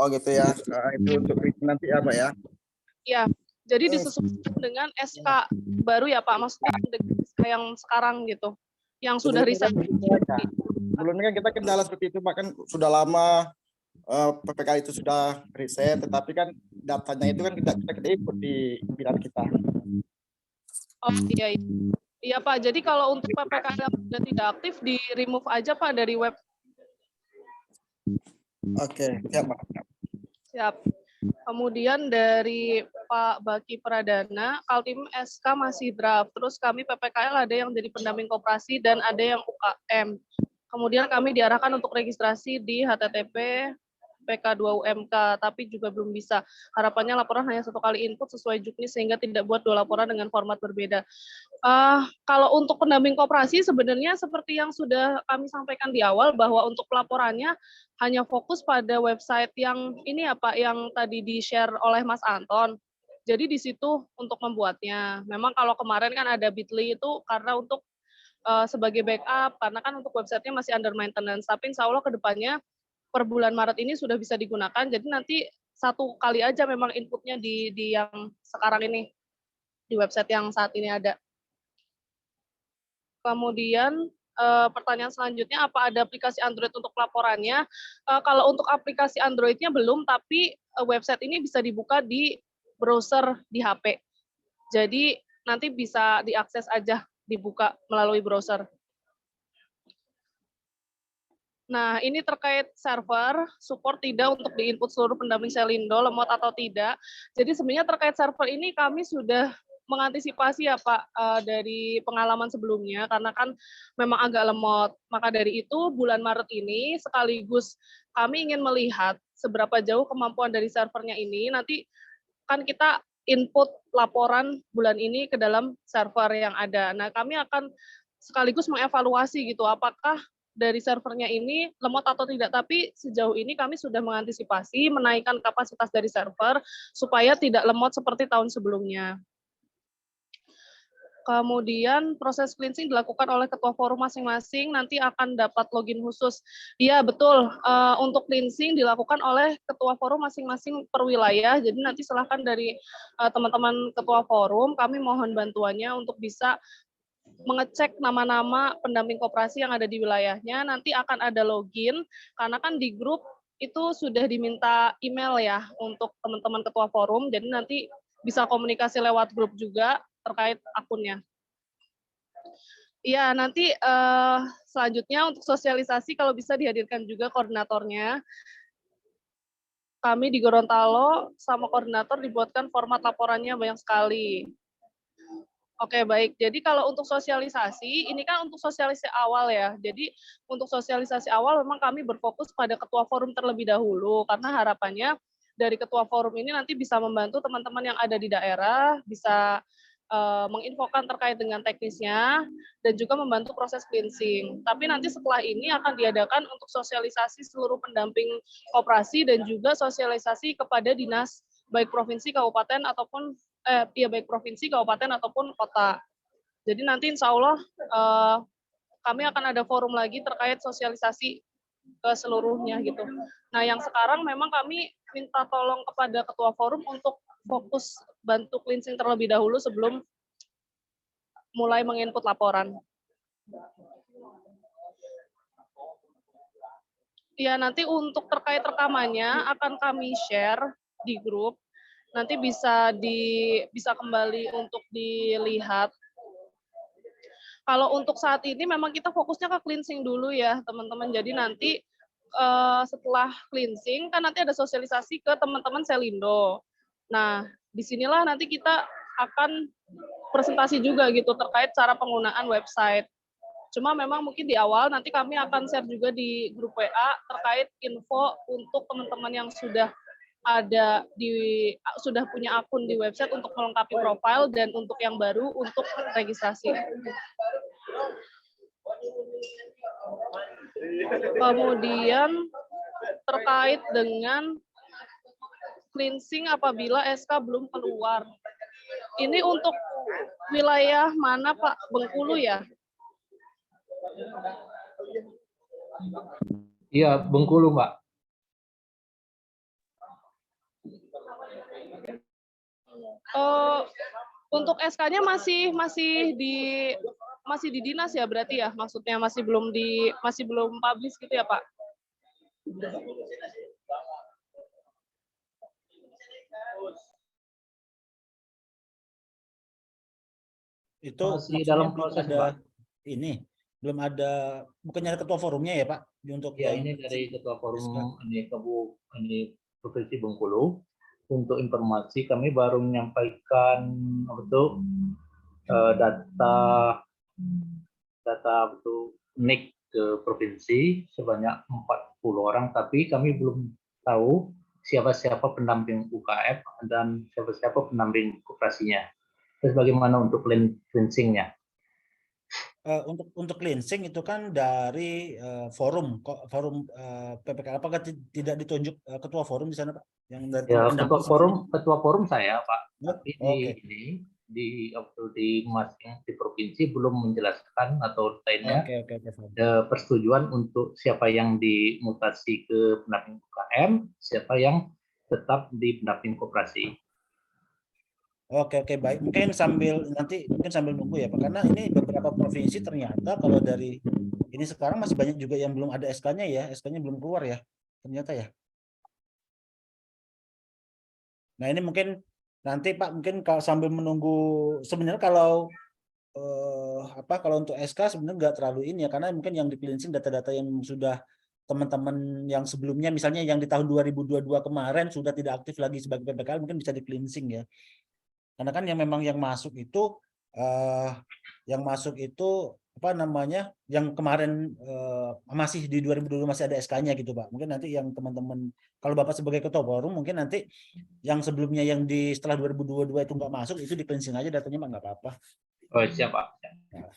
Oh gitu ya, itu untuk nanti apa ya? Ya, jadi disesuaikan dengan SK baru ya Pak, maksudnya SK yang sekarang gitu, yang sudah riset. Sebelumnya kan kita kendala seperti itu Pak, kan sudah lama PPK itu sudah riset, tetapi kan datanya itu kan kita ikut di bidang kita. Oh iya, iya Pak, jadi kalau untuk PPK yang sudah tidak aktif, di-remove aja Pak dari web. Oke, siap Pak. Siap. Kemudian dari Pak Baki Pradana, Kaltim SK masih draft, terus kami PPKL ada yang jadi pendamping koperasi dan ada yang UKM. Kemudian kami diarahkan untuk registrasi di HTTP PK2UMK, tapi juga belum bisa. Harapannya laporan hanya 1 kali input sesuai juknis sehingga tidak buat 2 laporan dengan format berbeda. Kalau untuk pendamping koperasi sebenarnya seperti yang sudah kami sampaikan di awal bahwa untuk pelaporannya hanya fokus pada website yang ini ya Pak, yang tadi di-share oleh Mas Anton. Jadi di situ untuk membuatnya. Memang kalau kemarin kan ada Bitly itu karena untuk sebagai backup, karena kan untuk websitenya masih under maintenance. Tapi insya Allah ke depannya per bulan Maret ini sudah bisa digunakan. Jadi nanti satu kali aja memang inputnya di yang sekarang ini, di website yang saat ini ada. Kemudian pertanyaan selanjutnya, apa ada aplikasi Android untuk pelaporannya? Kalau untuk aplikasi Android-nya belum, tapi website ini bisa dibuka di browser di HP. Jadi nanti bisa diakses aja, dibuka melalui browser. Nah, ini terkait server, support tidak untuk di-input seluruh pendamping Selindo, lemot atau tidak. Jadi sebenarnya terkait server ini kami sudah mengantisipasi ya Pak, dari pengalaman sebelumnya, karena kan memang agak lemot. Maka dari itu bulan Maret ini sekaligus kami ingin melihat seberapa jauh kemampuan dari servernya ini. Nanti kan kita input laporan bulan ini ke dalam server yang ada. Nah, kami akan sekaligus mengevaluasi gitu, apakah dari servernya ini lemot atau tidak, tapi sejauh ini kami sudah mengantisipasi menaikkan kapasitas dari server supaya tidak lemot seperti tahun sebelumnya. Kemudian proses cleansing dilakukan oleh ketua forum masing-masing, nanti akan dapat login khusus. Iya betul, untuk cleansing dilakukan oleh ketua forum masing-masing per wilayah, jadi nanti silahkan dari teman-teman ketua forum, kami mohon bantuannya untuk bisa mengecek nama-nama pendamping koperasi yang ada di wilayahnya, nanti akan ada login, karena kan di grup itu sudah diminta email ya untuk teman-teman ketua forum, jadi nanti bisa komunikasi lewat grup juga terkait akunnya. Iya, nanti selanjutnya untuk sosialisasi kalau bisa dihadirkan juga koordinatornya. Kami di Gorontalo sama koordinator dibuatkan format laporannya banyak sekali. Oke, baik. Jadi kalau untuk sosialisasi, ini kan untuk sosialisasi awal ya. Jadi untuk sosialisasi awal memang kami berfokus pada ketua forum terlebih dahulu, karena harapannya dari ketua forum ini nanti bisa membantu teman-teman yang ada di daerah, bisa menginfokan terkait dengan teknisnya, dan juga membantu proses cleansing. Tapi nanti setelah ini akan diadakan untuk sosialisasi seluruh pendamping koperasi dan juga sosialisasi kepada dinas, baik provinsi, kabupaten, ataupun baik provinsi, kabupaten, ataupun kota. Jadi nanti insya Allah kami akan ada forum lagi terkait sosialisasi ke seluruhnya gitu. Nah yang sekarang memang kami minta tolong kepada ketua forum untuk fokus bantu cleansing terlebih dahulu sebelum mulai menginput laporan. Ya nanti untuk terkait rekamannya akan kami share di grup. Nanti bisa kembali untuk dilihat. Kalau untuk saat ini memang kita fokusnya ke cleansing dulu ya teman-teman. Jadi nanti setelah cleansing kan nanti ada sosialisasi ke teman-teman Selindo. Nah disinilah nanti kita akan presentasi juga gitu terkait cara penggunaan website. Cuma memang mungkin di awal nanti kami akan share juga di grup WA terkait info untuk teman-teman yang sudah punya akun di website untuk melengkapi profil, dan untuk yang baru untuk registrasi. Kemudian terkait dengan cleansing apabila SK belum keluar. Ini untuk wilayah mana Pak? Bengkulu ya? Iya, Bengkulu Mbak. Untuk SK-nya masih di dinas ya berarti ya, maksudnya masih belum publish gitu ya Pak? Itu masih dalam proses Mbak. Ini belum ada, bukannya ada ketua forumnya ya Pak untuk Ya ini dari ketua forum ini Provinsi Bengkulu. Untuk informasi kami baru menyampaikan data NIK ke provinsi sebanyak 40 orang, tapi kami belum tahu siapa-siapa pendamping UKM dan siapa-siapa pendamping koperasinya. Terus bagaimana untuk cleansing-nya? Untuk cleansing itu kan dari forum PPK, apakah tidak ditunjuk ketua forum di sana Pak? Yang dari ya ketua forum saya Pak, tapi di provinsi belum menjelaskan atau lainnya persetujuan untuk siapa yang dimutasi ke pendamping UKM, siapa yang tetap di pendamping koperasi. Oke, baik. Mungkin sambil nunggu ya Pak, karena ini beberapa provinsi ternyata kalau dari ini sekarang masih banyak juga yang belum ada SK-nya ya, SK-nya belum keluar ya, ternyata ya. Nah ini mungkin nanti Pak, mungkin kalau sambil menunggu, sebenarnya kalau kalau untuk SK sebenarnya nggak terlalu ini ya, karena mungkin yang di cleansing data-data yang sudah teman-teman yang sebelumnya, misalnya yang di tahun 2022 kemarin sudah tidak aktif lagi sebagai PPKL, mungkin bisa di cleansing ya. Karena kan yang memang yang masuk itu apa namanya, yang kemarin masih di 2022 masih ada SK-nya gitu Pak. Mungkin nanti yang teman-teman, kalau Bapak sebagai ketua forum, mungkin nanti yang sebelumnya yang di setelah 2022 itu nggak masuk, itu di cleansing aja datanya Pak, nggak apa-apa. Oh, siap Pak. Nah,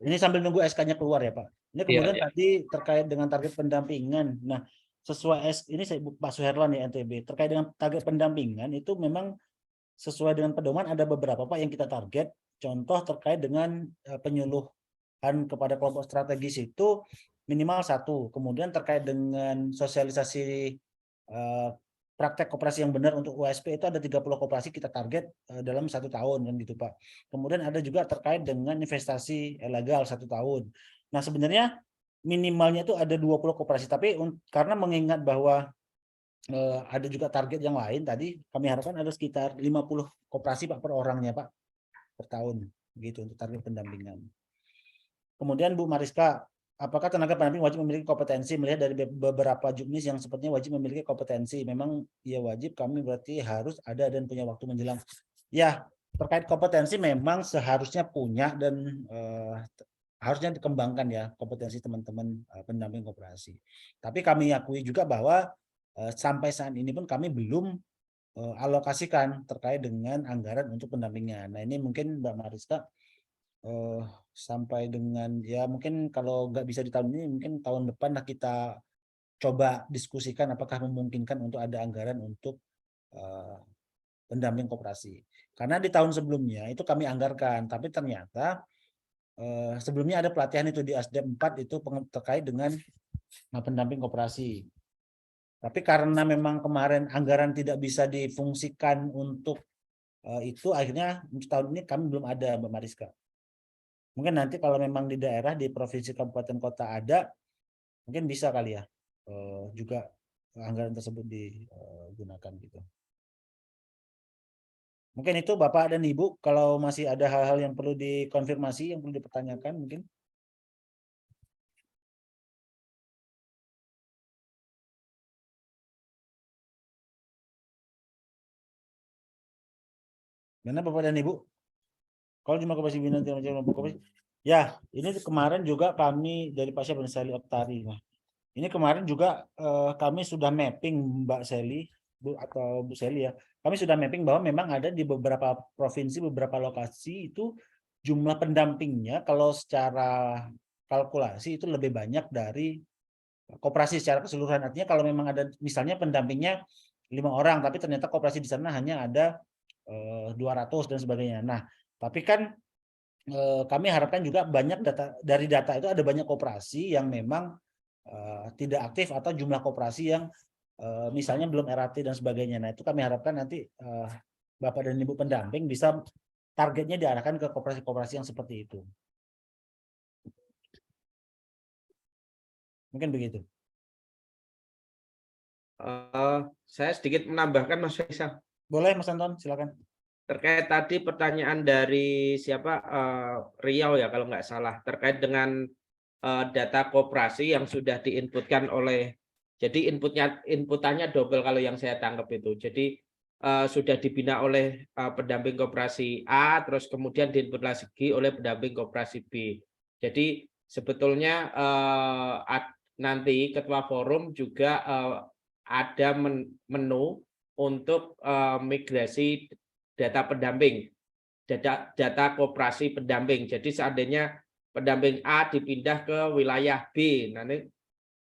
ini sambil nunggu SK-nya keluar ya Pak. Ini kemudian tadi terkait dengan target pendampingan. Nah, sesuai ini saya Pak Suherlan ya NTB, terkait dengan target pendampingan itu memang sesuai dengan pedoman ada beberapa Pak yang kita target. Contoh terkait dengan penyuluhan kepada kelompok strategis itu minimal 1. Kemudian terkait dengan sosialisasi praktek koperasi yang benar untuk USP itu ada 30 koperasi kita target dalam 1 tahun kan gitu Pak. Kemudian ada juga terkait dengan investasi legal 1 tahun. Nah sebenarnya minimalnya itu ada 20 koperasi, tapi karena mengingat bahwa ada juga target yang lain tadi, kami harapkan ada sekitar 50 koperasi Pak per orangnya Pak per tahun gitu untuk target pendampingan. Kemudian Bu Mariska, apakah tenaga pendamping wajib memiliki kompetensi? Melihat dari beberapa juknis yang sepertinya wajib memiliki kompetensi, memang ya wajib, kami berarti harus ada dan punya waktu menjelang. Ya, terkait kompetensi memang seharusnya punya dan harusnya dikembangkan ya kompetensi teman-teman pendamping koperasi. Tapi kami akui juga bahwa sampai saat ini pun kami belum alokasikan terkait dengan anggaran untuk pendampingan. Nah ini mungkin Mbak Mariska sampai dengan ya mungkin kalau nggak bisa di tahun ini mungkin tahun depan lah kita coba diskusikan apakah memungkinkan untuk ada anggaran untuk pendamping koperasi. Karena di tahun sebelumnya itu kami anggarkan, tapi ternyata sebelumnya ada pelatihan itu di ASDEP 4 itu terkait dengan pendamping koperasi. Tapi karena memang kemarin anggaran tidak bisa difungsikan untuk itu, akhirnya tahun ini kami belum ada Mbak Mariska. Mungkin nanti kalau memang di daerah, di provinsi, kabupaten, kota ada, mungkin bisa kali ya juga anggaran tersebut digunakan gitu. Mungkin itu Bapak dan Ibu, kalau masih ada hal-hal yang perlu dikonfirmasi, yang perlu dipertanyakan mungkin. Mana Bapak dan Ibu? Kalau cuma koperasi binaan ya, ini kemarin juga kami dari Pak Syah Sally Oktari. Nah, ini kemarin juga kami sudah mapping Mbak Sally atau Bu Sally ya. Kami sudah mapping bahwa memang ada di beberapa provinsi, beberapa lokasi itu jumlah pendampingnya kalau secara kalkulasi itu lebih banyak dari koperasi secara keseluruhan. Artinya kalau memang ada misalnya pendampingnya 5 orang, tapi ternyata koperasi di sana hanya ada 200 dan sebagainya. Nah, tapi kan kami harapkan juga banyak dari data itu ada banyak koperasi yang memang tidak aktif atau jumlah koperasi yang misalnya belum RAT dan sebagainya. Nah itu kami harapkan nanti Bapak dan Ibu pendamping bisa targetnya diarahkan ke koperasi-koperasi yang seperti itu. Mungkin begitu. Saya sedikit menambahkan Mas Faisal. Boleh Mas Anton, silakan. Terkait tadi pertanyaan dari siapa Riau ya kalau nggak salah terkait dengan data koperasi yang sudah diinputkan oleh, jadi inputannya double kalau yang saya tangkap itu. Jadi sudah dibina oleh pendamping koperasi A, terus kemudian diinput lagi oleh pendamping koperasi B. Jadi sebetulnya nanti ketua forum juga ada menu untuk migrasi data pendamping, data koperasi pendamping. Jadi seandainya pendamping A dipindah ke wilayah B, nanti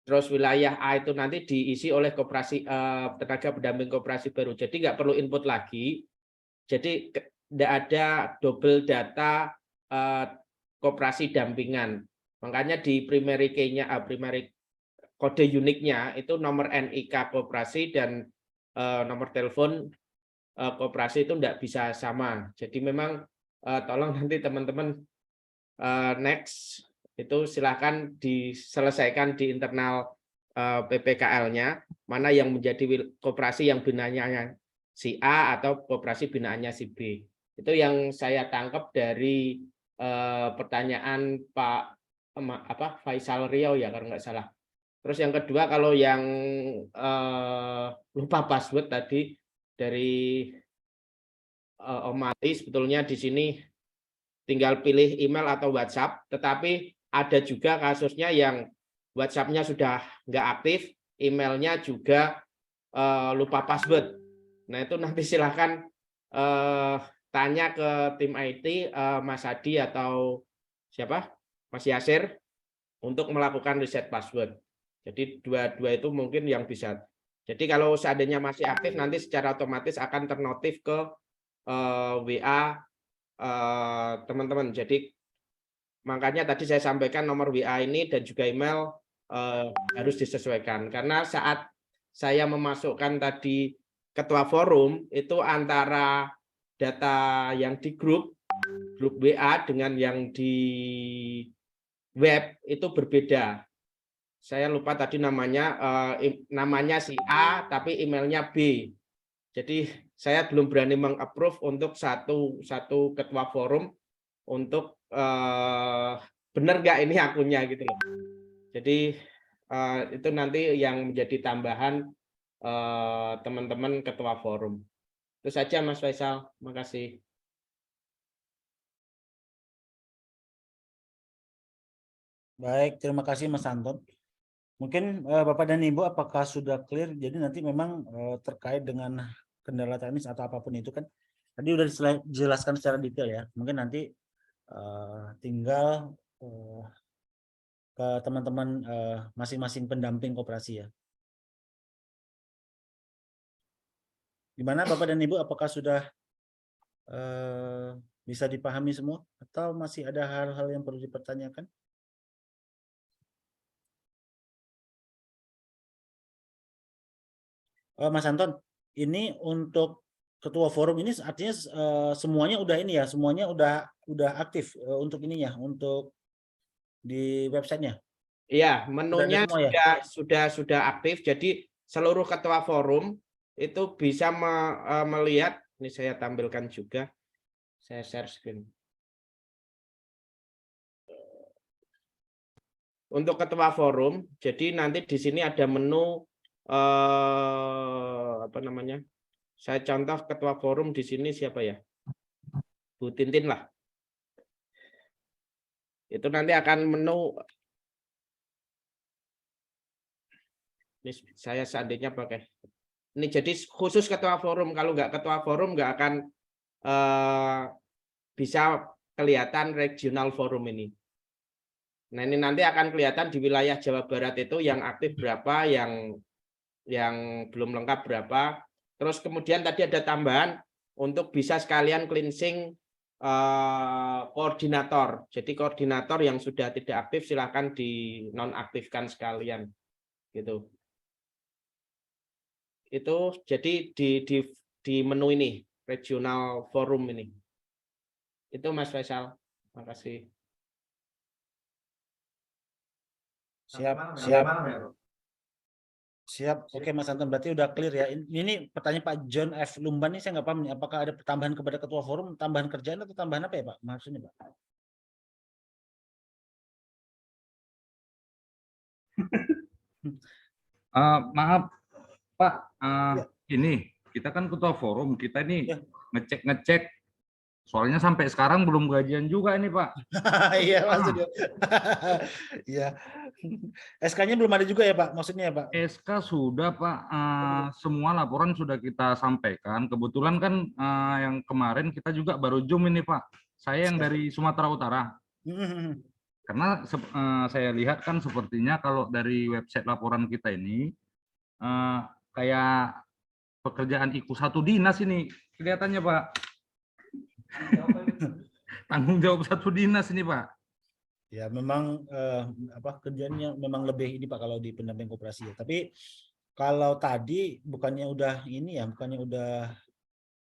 terus wilayah A itu nanti diisi oleh koperasi tenaga pendamping koperasi baru. Jadi nggak perlu input lagi. Jadi tidak ada double data koperasi dampingan. Makanya di primary key-nya, primary kode uniknya itu nomor NIK koperasi dan nomor telepon koperasi itu tidak bisa sama. Jadi memang tolong nanti teman-teman next itu silakan diselesaikan di internal PPKL-nya, mana yang menjadi koperasi yang binaannya si A atau koperasi binaannya si B. Itu yang saya tangkap dari pertanyaan Pak Faisal Riau ya kalau nggak salah. Terus yang kedua, kalau yang lupa password tadi dari Om Mati, sebetulnya di sini tinggal pilih email atau WhatsApp, tetapi ada juga kasusnya yang WhatsApp-nya sudah nggak aktif, emailnya juga lupa password. Nah itu nanti silahkan tanya ke tim IT, Mas Hadi atau siapa, Mas Yasir, untuk melakukan reset password. Jadi dua itu mungkin yang bisa. Jadi kalau seandainya masih aktif, nanti secara otomatis akan ternotif ke WA teman-teman. Jadi makanya tadi saya sampaikan nomor WA ini dan juga email harus disesuaikan. Karena saat saya memasukkan tadi ketua forum, itu antara data yang di grup WA dengan yang di web itu berbeda. Saya lupa tadi namanya si A tapi emailnya B. Jadi saya belum berani meng-approve untuk satu ketua forum untuk benar nggak ini akunnya gitu loh. Jadi itu nanti yang menjadi tambahan teman-teman ketua forum. Itu saja Mas Faisal, makasih. Baik, terima kasih Mas Anton. Mungkin Bapak dan Ibu apakah sudah clear? Jadi nanti memang terkait dengan kendala teknis atau apapun itu kan tadi udah dijelaskan secara detail ya. Mungkin nanti tinggal ke teman-teman masing-masing pendamping koperasi ya. Gimana Bapak dan Ibu, apakah sudah bisa dipahami semua atau masih ada hal-hal yang perlu dipertanyakan? Mas Anton, ini untuk ketua forum ini artinya semuanya udah ini ya, semuanya udah aktif untuk ininya, untuk di websitenya. Iya, menunya ya? sudah aktif. Jadi seluruh ketua forum itu bisa melihat. Ini saya tampilkan juga. Saya share screen. Untuk ketua forum, jadi nanti di sini ada menu apa namanya? Saya contoh ketua forum di sini siapa ya? Bu Tintin lah. Itu nanti akan menu. Ini saya seandainya pakai. Ini jadi khusus ketua forum. Kalau nggak ketua forum nggak akan bisa kelihatan regional forum ini. Nah ini nanti akan kelihatan di wilayah Jawa Barat itu yang aktif berapa, yang belum lengkap berapa. Terus kemudian tadi ada tambahan untuk bisa sekalian cleansing koordinator. Jadi koordinator yang sudah tidak aktif silahkan dinonaktifkan sekalian. Gitu. Itu jadi di menu ini regional forum ini. Itu Mas Faisal. Terima kasih. Siap. Oke Mas Anton, berarti udah clear ya. Ini pertanyaan Pak John F. Lumban ini saya nggak paham nih. Apakah ada tambahan kepada ketua forum, tambahan kerjaan atau tambahan apa ya Pak? Maksudnya Pak? Maaf Pak, ini kita kan ketua forum, kita ini ngecek. Soalnya sampai sekarang belum gajian juga ini Pak. Iya maksudnya. Iya. SK-nya belum ada juga ya Pak? Maksudnya ya Pak? SK sudah Pak, semua laporan sudah kita sampaikan. Kebetulan kan yang kemarin kita juga baru Zoom ini Pak. Saya yang dari Sumatera Utara. Karena saya lihat kan sepertinya kalau dari website laporan kita ini kayak pekerjaan IKU satu dinas ini kelihatannya Pak. Tanggung jawab satu dinas ini Pak. Ya memang kerjanya memang lebih ini Pak kalau di pendamping koperasi ya. Tapi kalau tadi bukannya udah ini ya, bukannya udah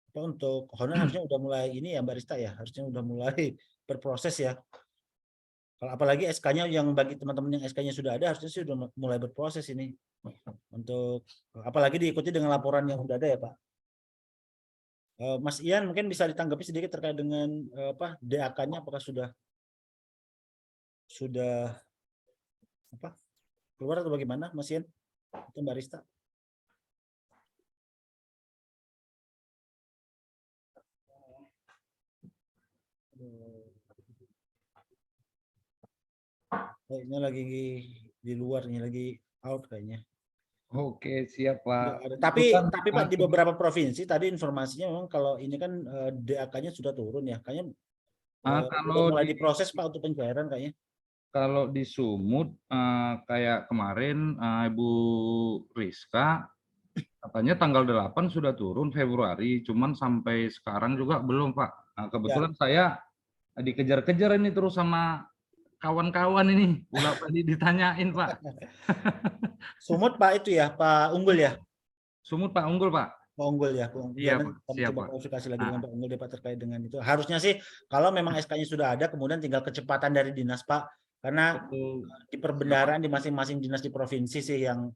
apa, untuk honor harusnya udah mulai ini ya Mbak Rista ya, harusnya udah mulai berproses ya. Kalau apalagi SK-nya yang bagi teman-teman yang SK-nya sudah ada harusnya sih udah mulai berproses ini. Untuk apalagi diikuti dengan laporan yang sudah ada ya Pak. Mas Ian mungkin bisa ditanggapi sedikit terkait dengan apa DAK-nya, apakah sudah apa keluar atau bagaimana Mas Ian atau Mbak Rista? Kayaknya lagi di luar nih, lagi out kayaknya. Oke, siap Pak. Tapi Kebetulan, Pak di beberapa provinsi tadi informasinya memang kalau ini kan DAK-nya sudah turun ya, kayaknya udah kalau mulai di diproses Pak untuk pencairan kayaknya. kalau di Sumut kayak kemarin Ibu Rizka katanya tanggal 8 sudah turun Februari, cuman sampai sekarang juga belum Pak. Nah, kebetulan saya dikejar-kejar ini terus sama kawan-kawan ini, udah tadi ditanyain Pak. Sumut Pak itu ya, Pak Unggul ya? Sumut Pak Unggul Pak. Pak Unggul ya, Pak Unggul. Iya Dan Pak, kami siap coba Pak. klarifikasi lagi dengan Pak Unggul deh Pak terkait dengan itu. Harusnya sih kalau memang SK-nya sudah ada, kemudian tinggal kecepatan dari dinas Pak, karena di perbendaharaan di masing-masing dinas di provinsi sih yang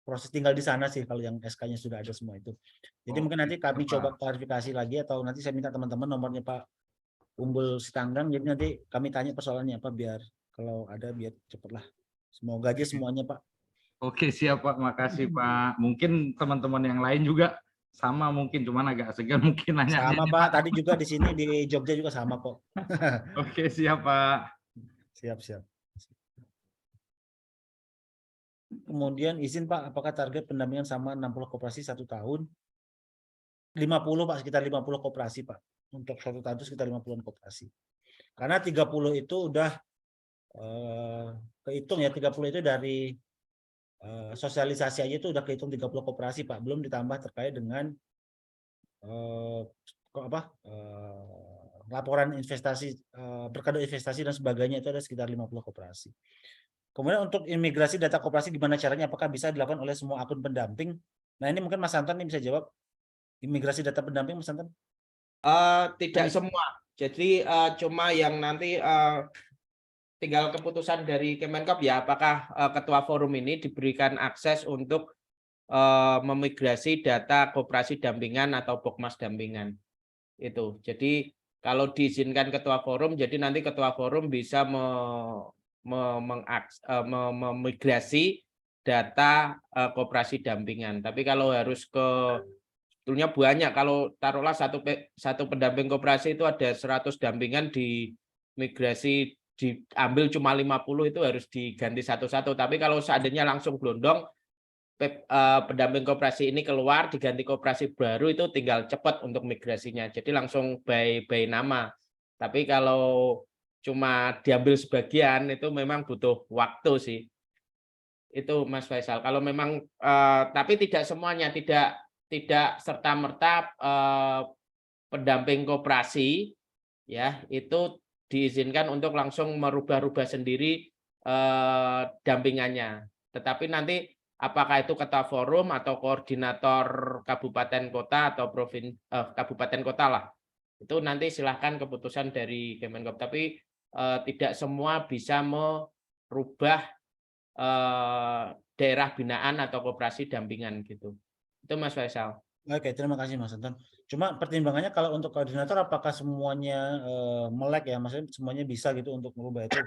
proses tinggal di sana sih kalau yang SK-nya sudah ada semua itu. Jadi mungkin nanti kami coba klarifikasi lagi atau nanti saya minta teman-teman nomornya Pak Unggul Sitanggang, jadi nanti kami tanya persoalannya apa biar kalau ada biar cepatlah. Semoga aja semuanya Pak. Oke, siap Pak, makasih Pak. Mungkin teman-teman yang lain juga sama mungkin, cuman agak segan mungkin nanya. Sama Pak, tadi juga di sini di Jogja juga sama kok. Oke, siap Pak. Siap. Kemudian izin Pak, apakah target pendampingan sama 60 koperasi 1 tahun? 50 Pak, sekitar 50 koperasi Pak. Untuk 1 tahun itu sekitar 50-an koperasi. Karena 30 itu udah kehitung ya, 30 itu dari sosialisasi aja itu udah kehitung 30 koperasi Pak, belum ditambah terkait dengan laporan investasi, berkado investasi dan sebagainya, itu ada sekitar 50 koperasi. Kemudian untuk imigrasi data koperasi gimana caranya? Apakah bisa dilakukan oleh semua akun pendamping? Nah ini mungkin Mas Anton ini bisa jawab. Imigrasi data pendamping Mas Anton? Tidak semua. Jadi cuma yang nanti tinggal keputusan dari Kemenkop ya, apakah ketua forum ini diberikan akses untuk memigrasi data koperasi dampingan atau Pokmas dampingan. Itu. Jadi kalau diizinkan ketua forum, jadi nanti ketua forum bisa memigrasi data koperasi dampingan. Tapi kalau harus sebetulnya banyak, kalau taruhlah satu pendamping koperasi itu ada 100 dampingan, di migrasi diambil cuma 50 itu harus diganti satu-satu. Tapi kalau seandainya langsung gelondong pendamping koperasi ini keluar diganti koperasi baru, itu tinggal cepat untuk migrasinya. Jadi langsung by nama. Tapi kalau cuma diambil sebagian itu memang butuh waktu sih. Itu Mas Faisal. Kalau memang tapi tidak semuanya, tidak serta-merta pendamping koperasi ya itu diizinkan untuk langsung merubah-rubah sendiri dampingannya. Tetapi nanti apakah itu ketua forum atau koordinator kabupaten kota atau kabupaten kota lah, itu nanti silahkan keputusan dari Kemenkop. Tapi tidak semua bisa merubah daerah binaan atau koperasi dampingan gitu. Itu Mas Faisal. Oke, terima kasih Mas Anton. Cuma pertimbangannya kalau untuk koordinator apakah semuanya melek ya, maksudnya semuanya bisa gitu untuk merubah itu?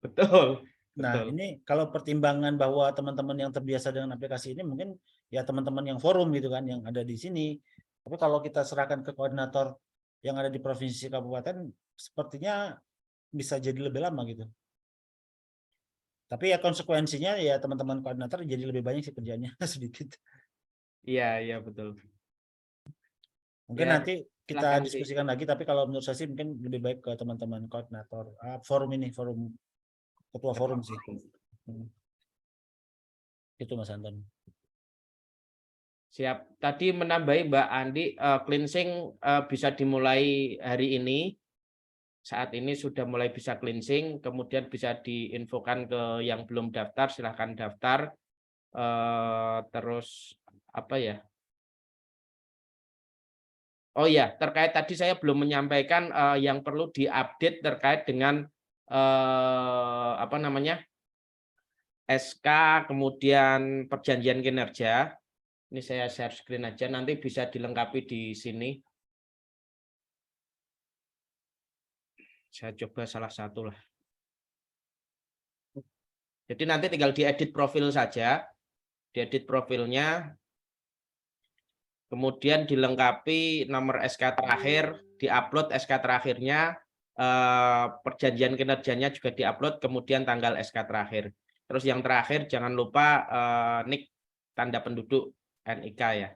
Betul. Nah, ini kalau pertimbangan bahwa teman-teman yang terbiasa dengan aplikasi ini mungkin ya teman-teman yang forum gitu kan yang ada di sini. Tapi kalau kita serahkan ke koordinator yang ada di provinsi kabupaten sepertinya bisa jadi lebih lama gitu. Tapi ya konsekuensinya ya teman-teman koordinator jadi lebih banyak sih kerjanya sedikit. Iya betul. Mungkin Ya, nanti kita diskusikan lagi, tapi kalau menurut saya sih mungkin lebih baik ke teman-teman koordinator forum ini, forum ketua forum sih. Itu Mas Anton. Siap. Tadi menambahi Mbak Andi, cleansing bisa dimulai hari ini. Saat ini sudah mulai bisa cleansing, kemudian bisa diinfokan ke yang belum daftar, silahkan daftar. Terus apa ya? Oh ya, terkait tadi saya belum menyampaikan yang perlu diupdate terkait dengan apa namanya, SK, kemudian perjanjian kinerja. Ini saya share screen aja, nanti bisa dilengkapi di sini. Saya coba salah satu lah. Jadi nanti tinggal diedit profil saja, diedit profilnya. Kemudian dilengkapi nomor SK terakhir, diupload SK terakhirnya, perjanjian kinerjanya juga diupload, kemudian tanggal SK terakhir. Terus yang terakhir jangan lupa NIK tanda penduduk NIK ya.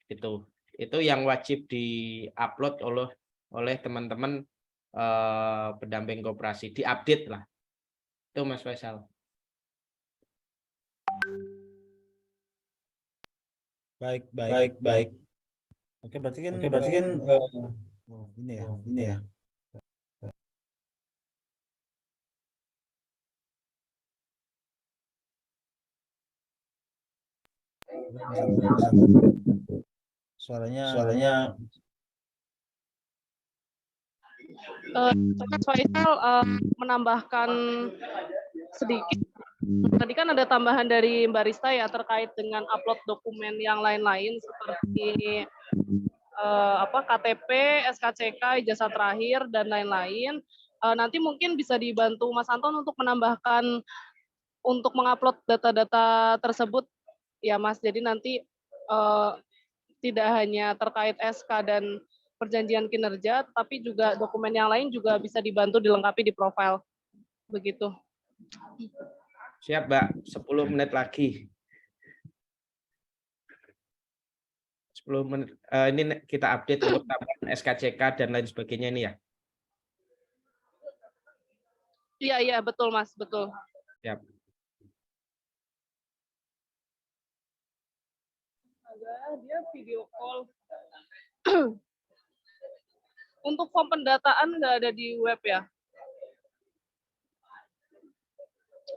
Itu yang wajib diupload oleh teman-teman pendamping koperasi, diupdate lah. Itu Mas Faisal. Baik. Oke, berarti kan ini ya. Suaranya Mas Faisal menambahkan sedikit. Tadi kan ada tambahan dari Mbak Rista ya terkait dengan upload dokumen yang lain-lain seperti KTP, SKCK, ijazah terakhir dan lain-lain. Nanti mungkin bisa dibantu Mas Anton untuk menambahkan untuk mengupload data-data tersebut ya Mas. Jadi nanti tidak hanya terkait SK dan perjanjian kinerja, tapi juga dokumen yang lain juga bisa dibantu dilengkapi di profil. Begitu. Siap, Mbak. 10 menit lagi. 10 menit. Ini kita update untuk tambahan SKCK dan lain sebagainya ini ya. Iya, betul Mas, betul. Siap. Dia video call. Untuk form pendataan nggak ada di web ya?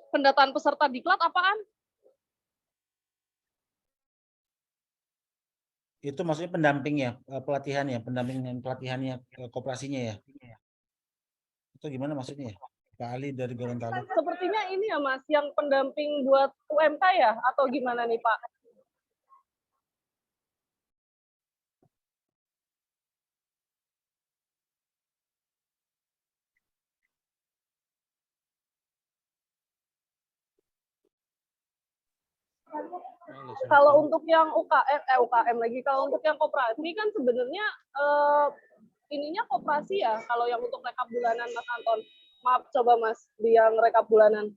Pendataan peserta diklat apaan? Itu maksudnya pendamping ya, pelatihan ya, pendamping dan pelatihannya koperasinya ya. Itu gimana maksudnya ya? Pak Ali dari Gorontalo. Sepertinya ini ya Mas, yang pendamping buat UMK ya? Atau gimana nih Pak? Kalau untuk yang UKM lagi, kalau untuk yang koperasi kan sebenarnya ininya koperasi ya, kalau yang untuk rekap bulanan Mas Anton. Maaf coba Mas, di yang rekap bulanan.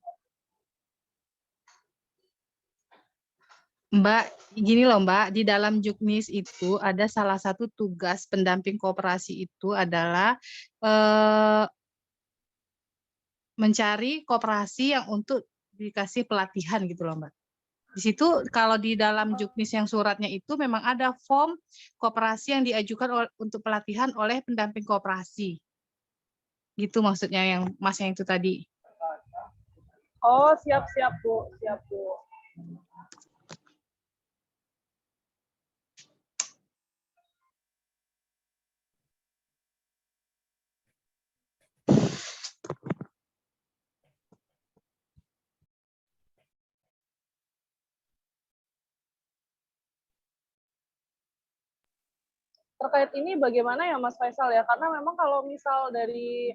Mbak, gini loh Mbak, di dalam Juknis itu ada salah satu tugas pendamping koperasi itu adalah mencari koperasi yang untuk dikasih pelatihan gitu loh Mbak. Di situ kalau di dalam Juknis yang suratnya itu memang ada form koperasi yang diajukan untuk pelatihan oleh pendamping koperasi. Gitu maksudnya yang Mas yang itu tadi. Oh, siap Bu. Terkait ini bagaimana ya Mas Faisal ya? Karena memang kalau misal dari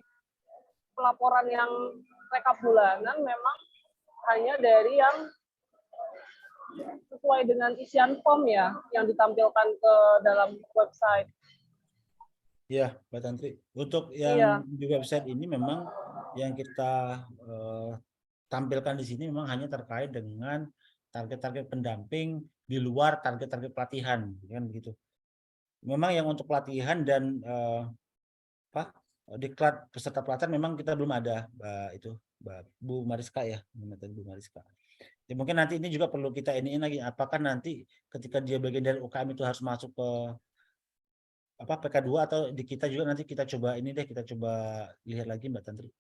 pelaporan yang rekap bulanan memang hanya dari yang sesuai dengan isian form ya, yang ditampilkan ke dalam website. Iya, Mbak Tantri. Untuk yang di website ini memang yang kita tampilkan di sini memang hanya terkait dengan target-target pendamping di luar target-target pelatihan, kan begitu. Memang yang untuk pelatihan dan diklat peserta pelatihan memang kita belum ada, Bu Mariska ya, Bu Mariska. Ya, mungkin nanti ini juga perlu kita iniin lagi, apakah nanti ketika dia bagian dari UKM itu harus masuk ke PK2 atau di kita juga nanti kita coba ini deh, kita coba lihat lagi Mbak Tantri.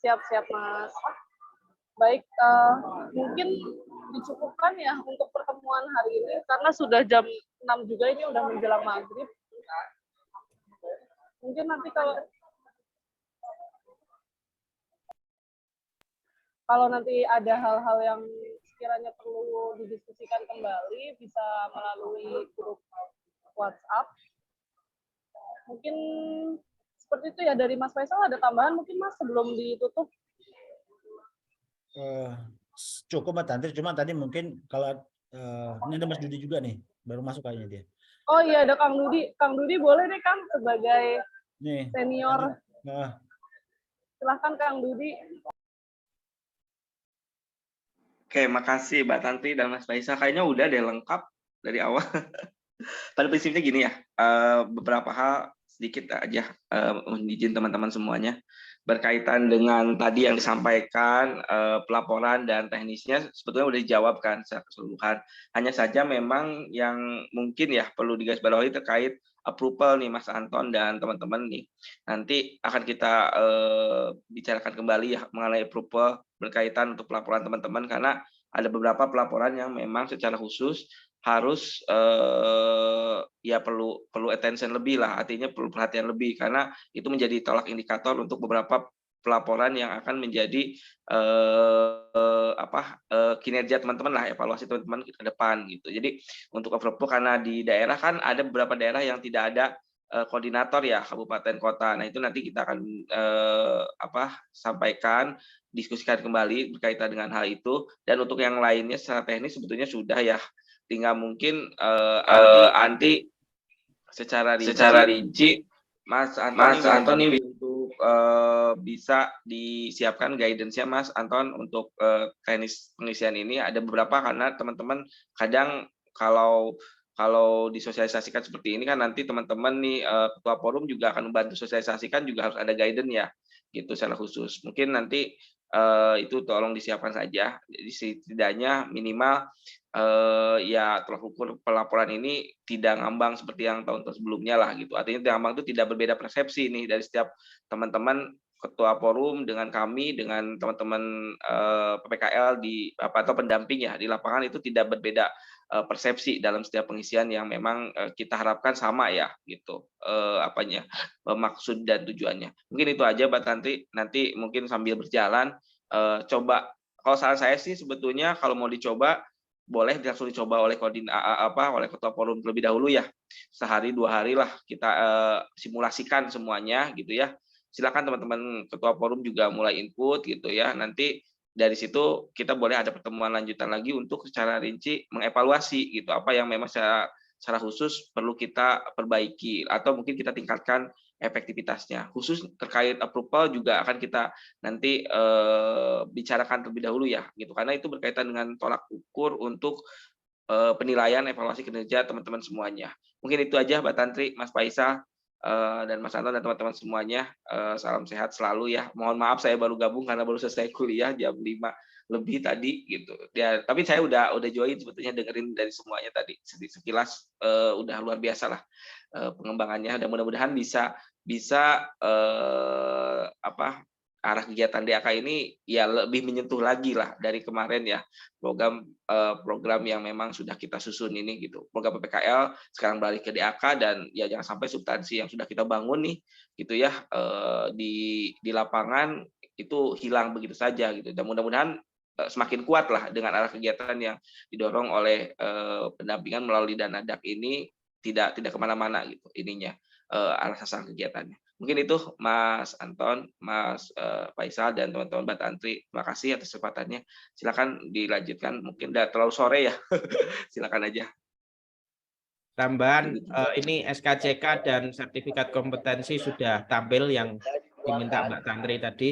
Siap Mas. Baik, mungkin dicukupkan ya untuk pertemuan hari ini karena sudah jam 6 juga, ini udah menjelang maghrib. Mungkin nanti kalau nanti ada hal-hal yang sekiranya perlu didiskusikan kembali bisa melalui grup WhatsApp. Mungkin seperti itu ya dari Mas Faisal. Ada tambahan mungkin Mas sebelum ditutup? Cukup Mbak Tantri, cuma tadi mungkin kalau ini ada Mas Dudi juga nih, baru masuk kayaknya dia. Oh iya, ada Kang Dudi. Kang Dudi boleh deh Kang sebagai Nih, senior. Nah, Silahkan Kang Dudi. Oke, makasih Mbak Tanti dan Mas Faisal. Kayaknya udah deh lengkap dari awal. Pada prinsipnya gini ya, beberapa hal sedikit aja izin teman-teman semuanya berkaitan dengan tadi yang disampaikan pelaporan dan teknisnya sebetulnya udah dijawabkan secara keseluruhan. Hanya saja memang yang mungkin ya perlu digarisbawahi terkait approval nih Mas Anton dan teman-teman nih. Nanti akan kita bicarakan kembali ya mengenai approval berkaitan untuk pelaporan teman-teman karena ada beberapa pelaporan yang memang secara khusus harus ya perlu attention lebih lah, artinya perlu perhatian lebih karena itu menjadi tolak indikator untuk beberapa pelaporan yang akan menjadi kinerja teman-teman lah, evaluasi teman-teman ke depan gitu. Jadi untuk approval karena di daerah kan ada beberapa daerah yang tidak ada koordinator ya kabupaten kota. Nah itu nanti kita akan sampaikan, diskusikan kembali berkaitan dengan hal itu. Dan untuk yang lainnya secara teknis sebetulnya sudah ya, tinggal mungkin nanti secara rinci Mas Anton ini untuk bisa disiapkan guidance-nya Mas Anton untuk teknis pengisian ini. Ada beberapa karena teman-teman kadang kalau disosialisasikan seperti ini kan nanti teman-teman nih ketua forum juga akan membantu sosialisasikan, juga harus ada guidance ya gitu secara khusus. Mungkin nanti itu tolong disiapkan saja. Jadi setidaknya minimal ya tolak ukur pelaporan ini tidak ngambang seperti yang tahun sebelumnya lah gitu. Artinya tidak ngambang itu tidak berbeda persepsi nih dari setiap teman-teman ketua forum dengan kami dengan teman-teman PPKL atau pendamping ya di lapangan itu tidak berbeda persepsi dalam setiap pengisian yang memang kita harapkan sama ya gitu maksud dan tujuannya. Mungkin itu aja Mbak Tanti, nanti mungkin sambil berjalan coba, kalau saran saya sih sebetulnya kalau mau dicoba boleh langsung dicoba oleh oleh ketua forum terlebih dahulu ya, sehari 2 hari lah kita simulasikan semuanya gitu ya. Silakan teman-teman ketua forum juga mulai input gitu ya, nanti dari situ kita boleh ada pertemuan lanjutan lagi untuk secara rinci mengevaluasi gitu apa yang memang secara khusus perlu kita perbaiki atau mungkin kita tingkatkan efektivitasnya. Khusus terkait approval juga akan kita nanti bicarakan terlebih dahulu ya gitu, karena itu berkaitan dengan tolak ukur untuk penilaian evaluasi kinerja teman-teman semuanya. Mungkin itu aja Mbak Tantri, Mas Faisal dan Mas Anton dan teman-teman semuanya. Salam sehat selalu ya. Mohon maaf saya baru gabung karena baru selesai kuliah jam 5 lebih tadi gitu. Ya, tapi saya udah join sebetulnya, dengerin dari semuanya tadi sekilas udah luar biasa lah pengembangannya, dan mudah-mudahan bisa arah kegiatan DAK ini ya lebih menyentuh lagi lah dari kemarin ya, program yang memang sudah kita susun ini gitu. Program PPKL sekarang balik ke DAK, dan ya jangan sampai substansi yang sudah kita bangun nih gitu ya di lapangan itu hilang begitu saja gitu. Dan mudah-mudahan semakin kuat lah dengan arah kegiatan yang didorong oleh pendampingan melalui dana DAK ini, tidak kemana-mana gitu ininya arah sasaran kegiatannya. Mungkin itu Mas Anton, Mas Faisal, dan teman-teman Mbak Tantri. Terima kasih atas kesempatannya. Silakan dilanjutkan. Mungkin udah terlalu sore ya. Silakan aja. Tambahan ini SKCK dan sertifikat kompetensi sudah tampil yang diminta Mbak Tantri tadi.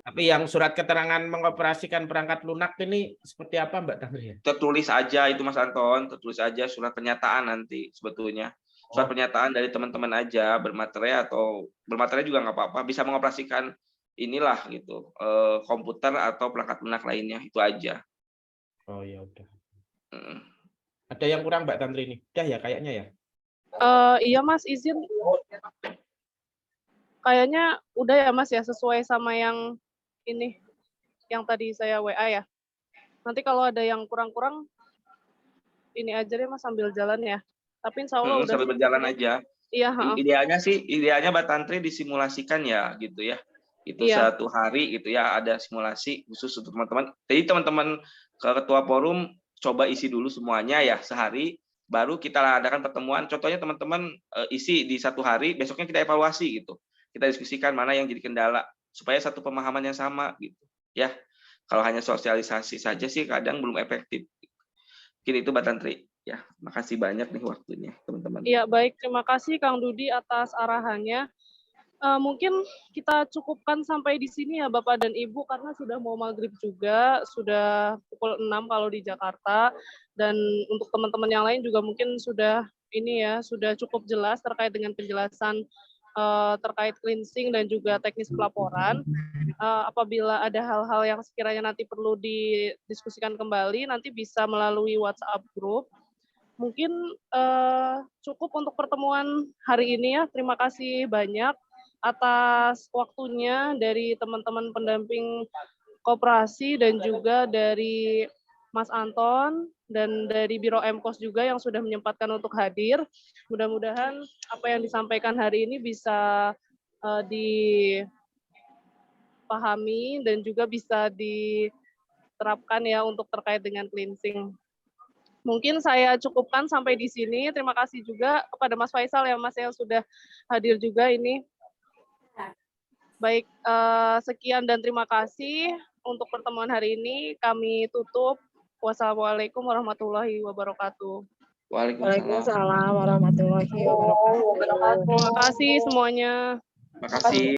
Tapi yang surat keterangan mengoperasikan perangkat lunak ini seperti apa Mbak Tantri? Tertulis aja itu Mas Anton, tertulis aja surat pernyataan nanti sebetulnya. Surat pernyataan dari teman-teman aja, bermaterai atau bermaterai juga nggak apa-apa, bisa mengoperasikan inilah gitu, komputer atau perangkat lunak lainnya, itu aja. Oh ya udah. Ada yang kurang Mbak Tantri ini? Udah ya kayaknya ya? Iya Mas, izin. kayaknya udah ya Mas ya, sesuai sama yang ini, yang tadi saya WA ya. Nanti kalau ada yang kurang-kurang, ini aja deh Mas sambil jalan ya. Tapi insya Allah udah Sambil berjalan aja. Iya, Idealnya Mbak Tantri disimulasikan ya gitu ya. Itu Iya. satu hari gitu ya, ada simulasi khusus untuk teman-teman. Jadi teman-teman ketua forum coba isi dulu semuanya ya sehari, baru kita adakan pertemuan. Contohnya teman-teman isi di satu hari, besoknya kita evaluasi gitu. Kita diskusikan mana yang jadi kendala supaya satu pemahaman yang sama gitu ya. Kalau hanya sosialisasi saja sih kadang belum efektif. Mungkin itu Mbak Tantri. Ya, makasih banyak nih waktunya teman-teman. Iya, baik. Terima kasih Kang Dudi atas arahannya. Mungkin kita cukupkan sampai di sini ya Bapak dan Ibu, karena sudah mau maghrib juga, sudah pukul 6 kalau di Jakarta, dan untuk teman-teman yang lain juga mungkin sudah ini ya, sudah cukup jelas terkait dengan penjelasan terkait cleansing dan juga teknis pelaporan. Apabila ada hal-hal yang sekiranya nanti perlu didiskusikan kembali, nanti bisa melalui WhatsApp group. Mungkin cukup untuk pertemuan hari ini ya. Terima kasih banyak atas waktunya dari teman-teman pendamping koperasi dan juga dari Mas Anton dan dari Biro Emkos juga yang sudah menyempatkan untuk hadir. Mudah-mudahan apa yang disampaikan hari ini bisa dipahami dan juga bisa diterapkan ya untuk terkait dengan cleansing. Mungkin saya cukupkan sampai di sini. Terima kasih juga kepada Mas Faisal ya Mas yang sudah hadir juga ini. Baik, sekian dan terima kasih untuk pertemuan hari ini. Kami tutup. Wassalamualaikum warahmatullahi wabarakatuh. Waalaikumsalam warahmatullahi wabarakatuh. Terima kasih semuanya. Terima kasih.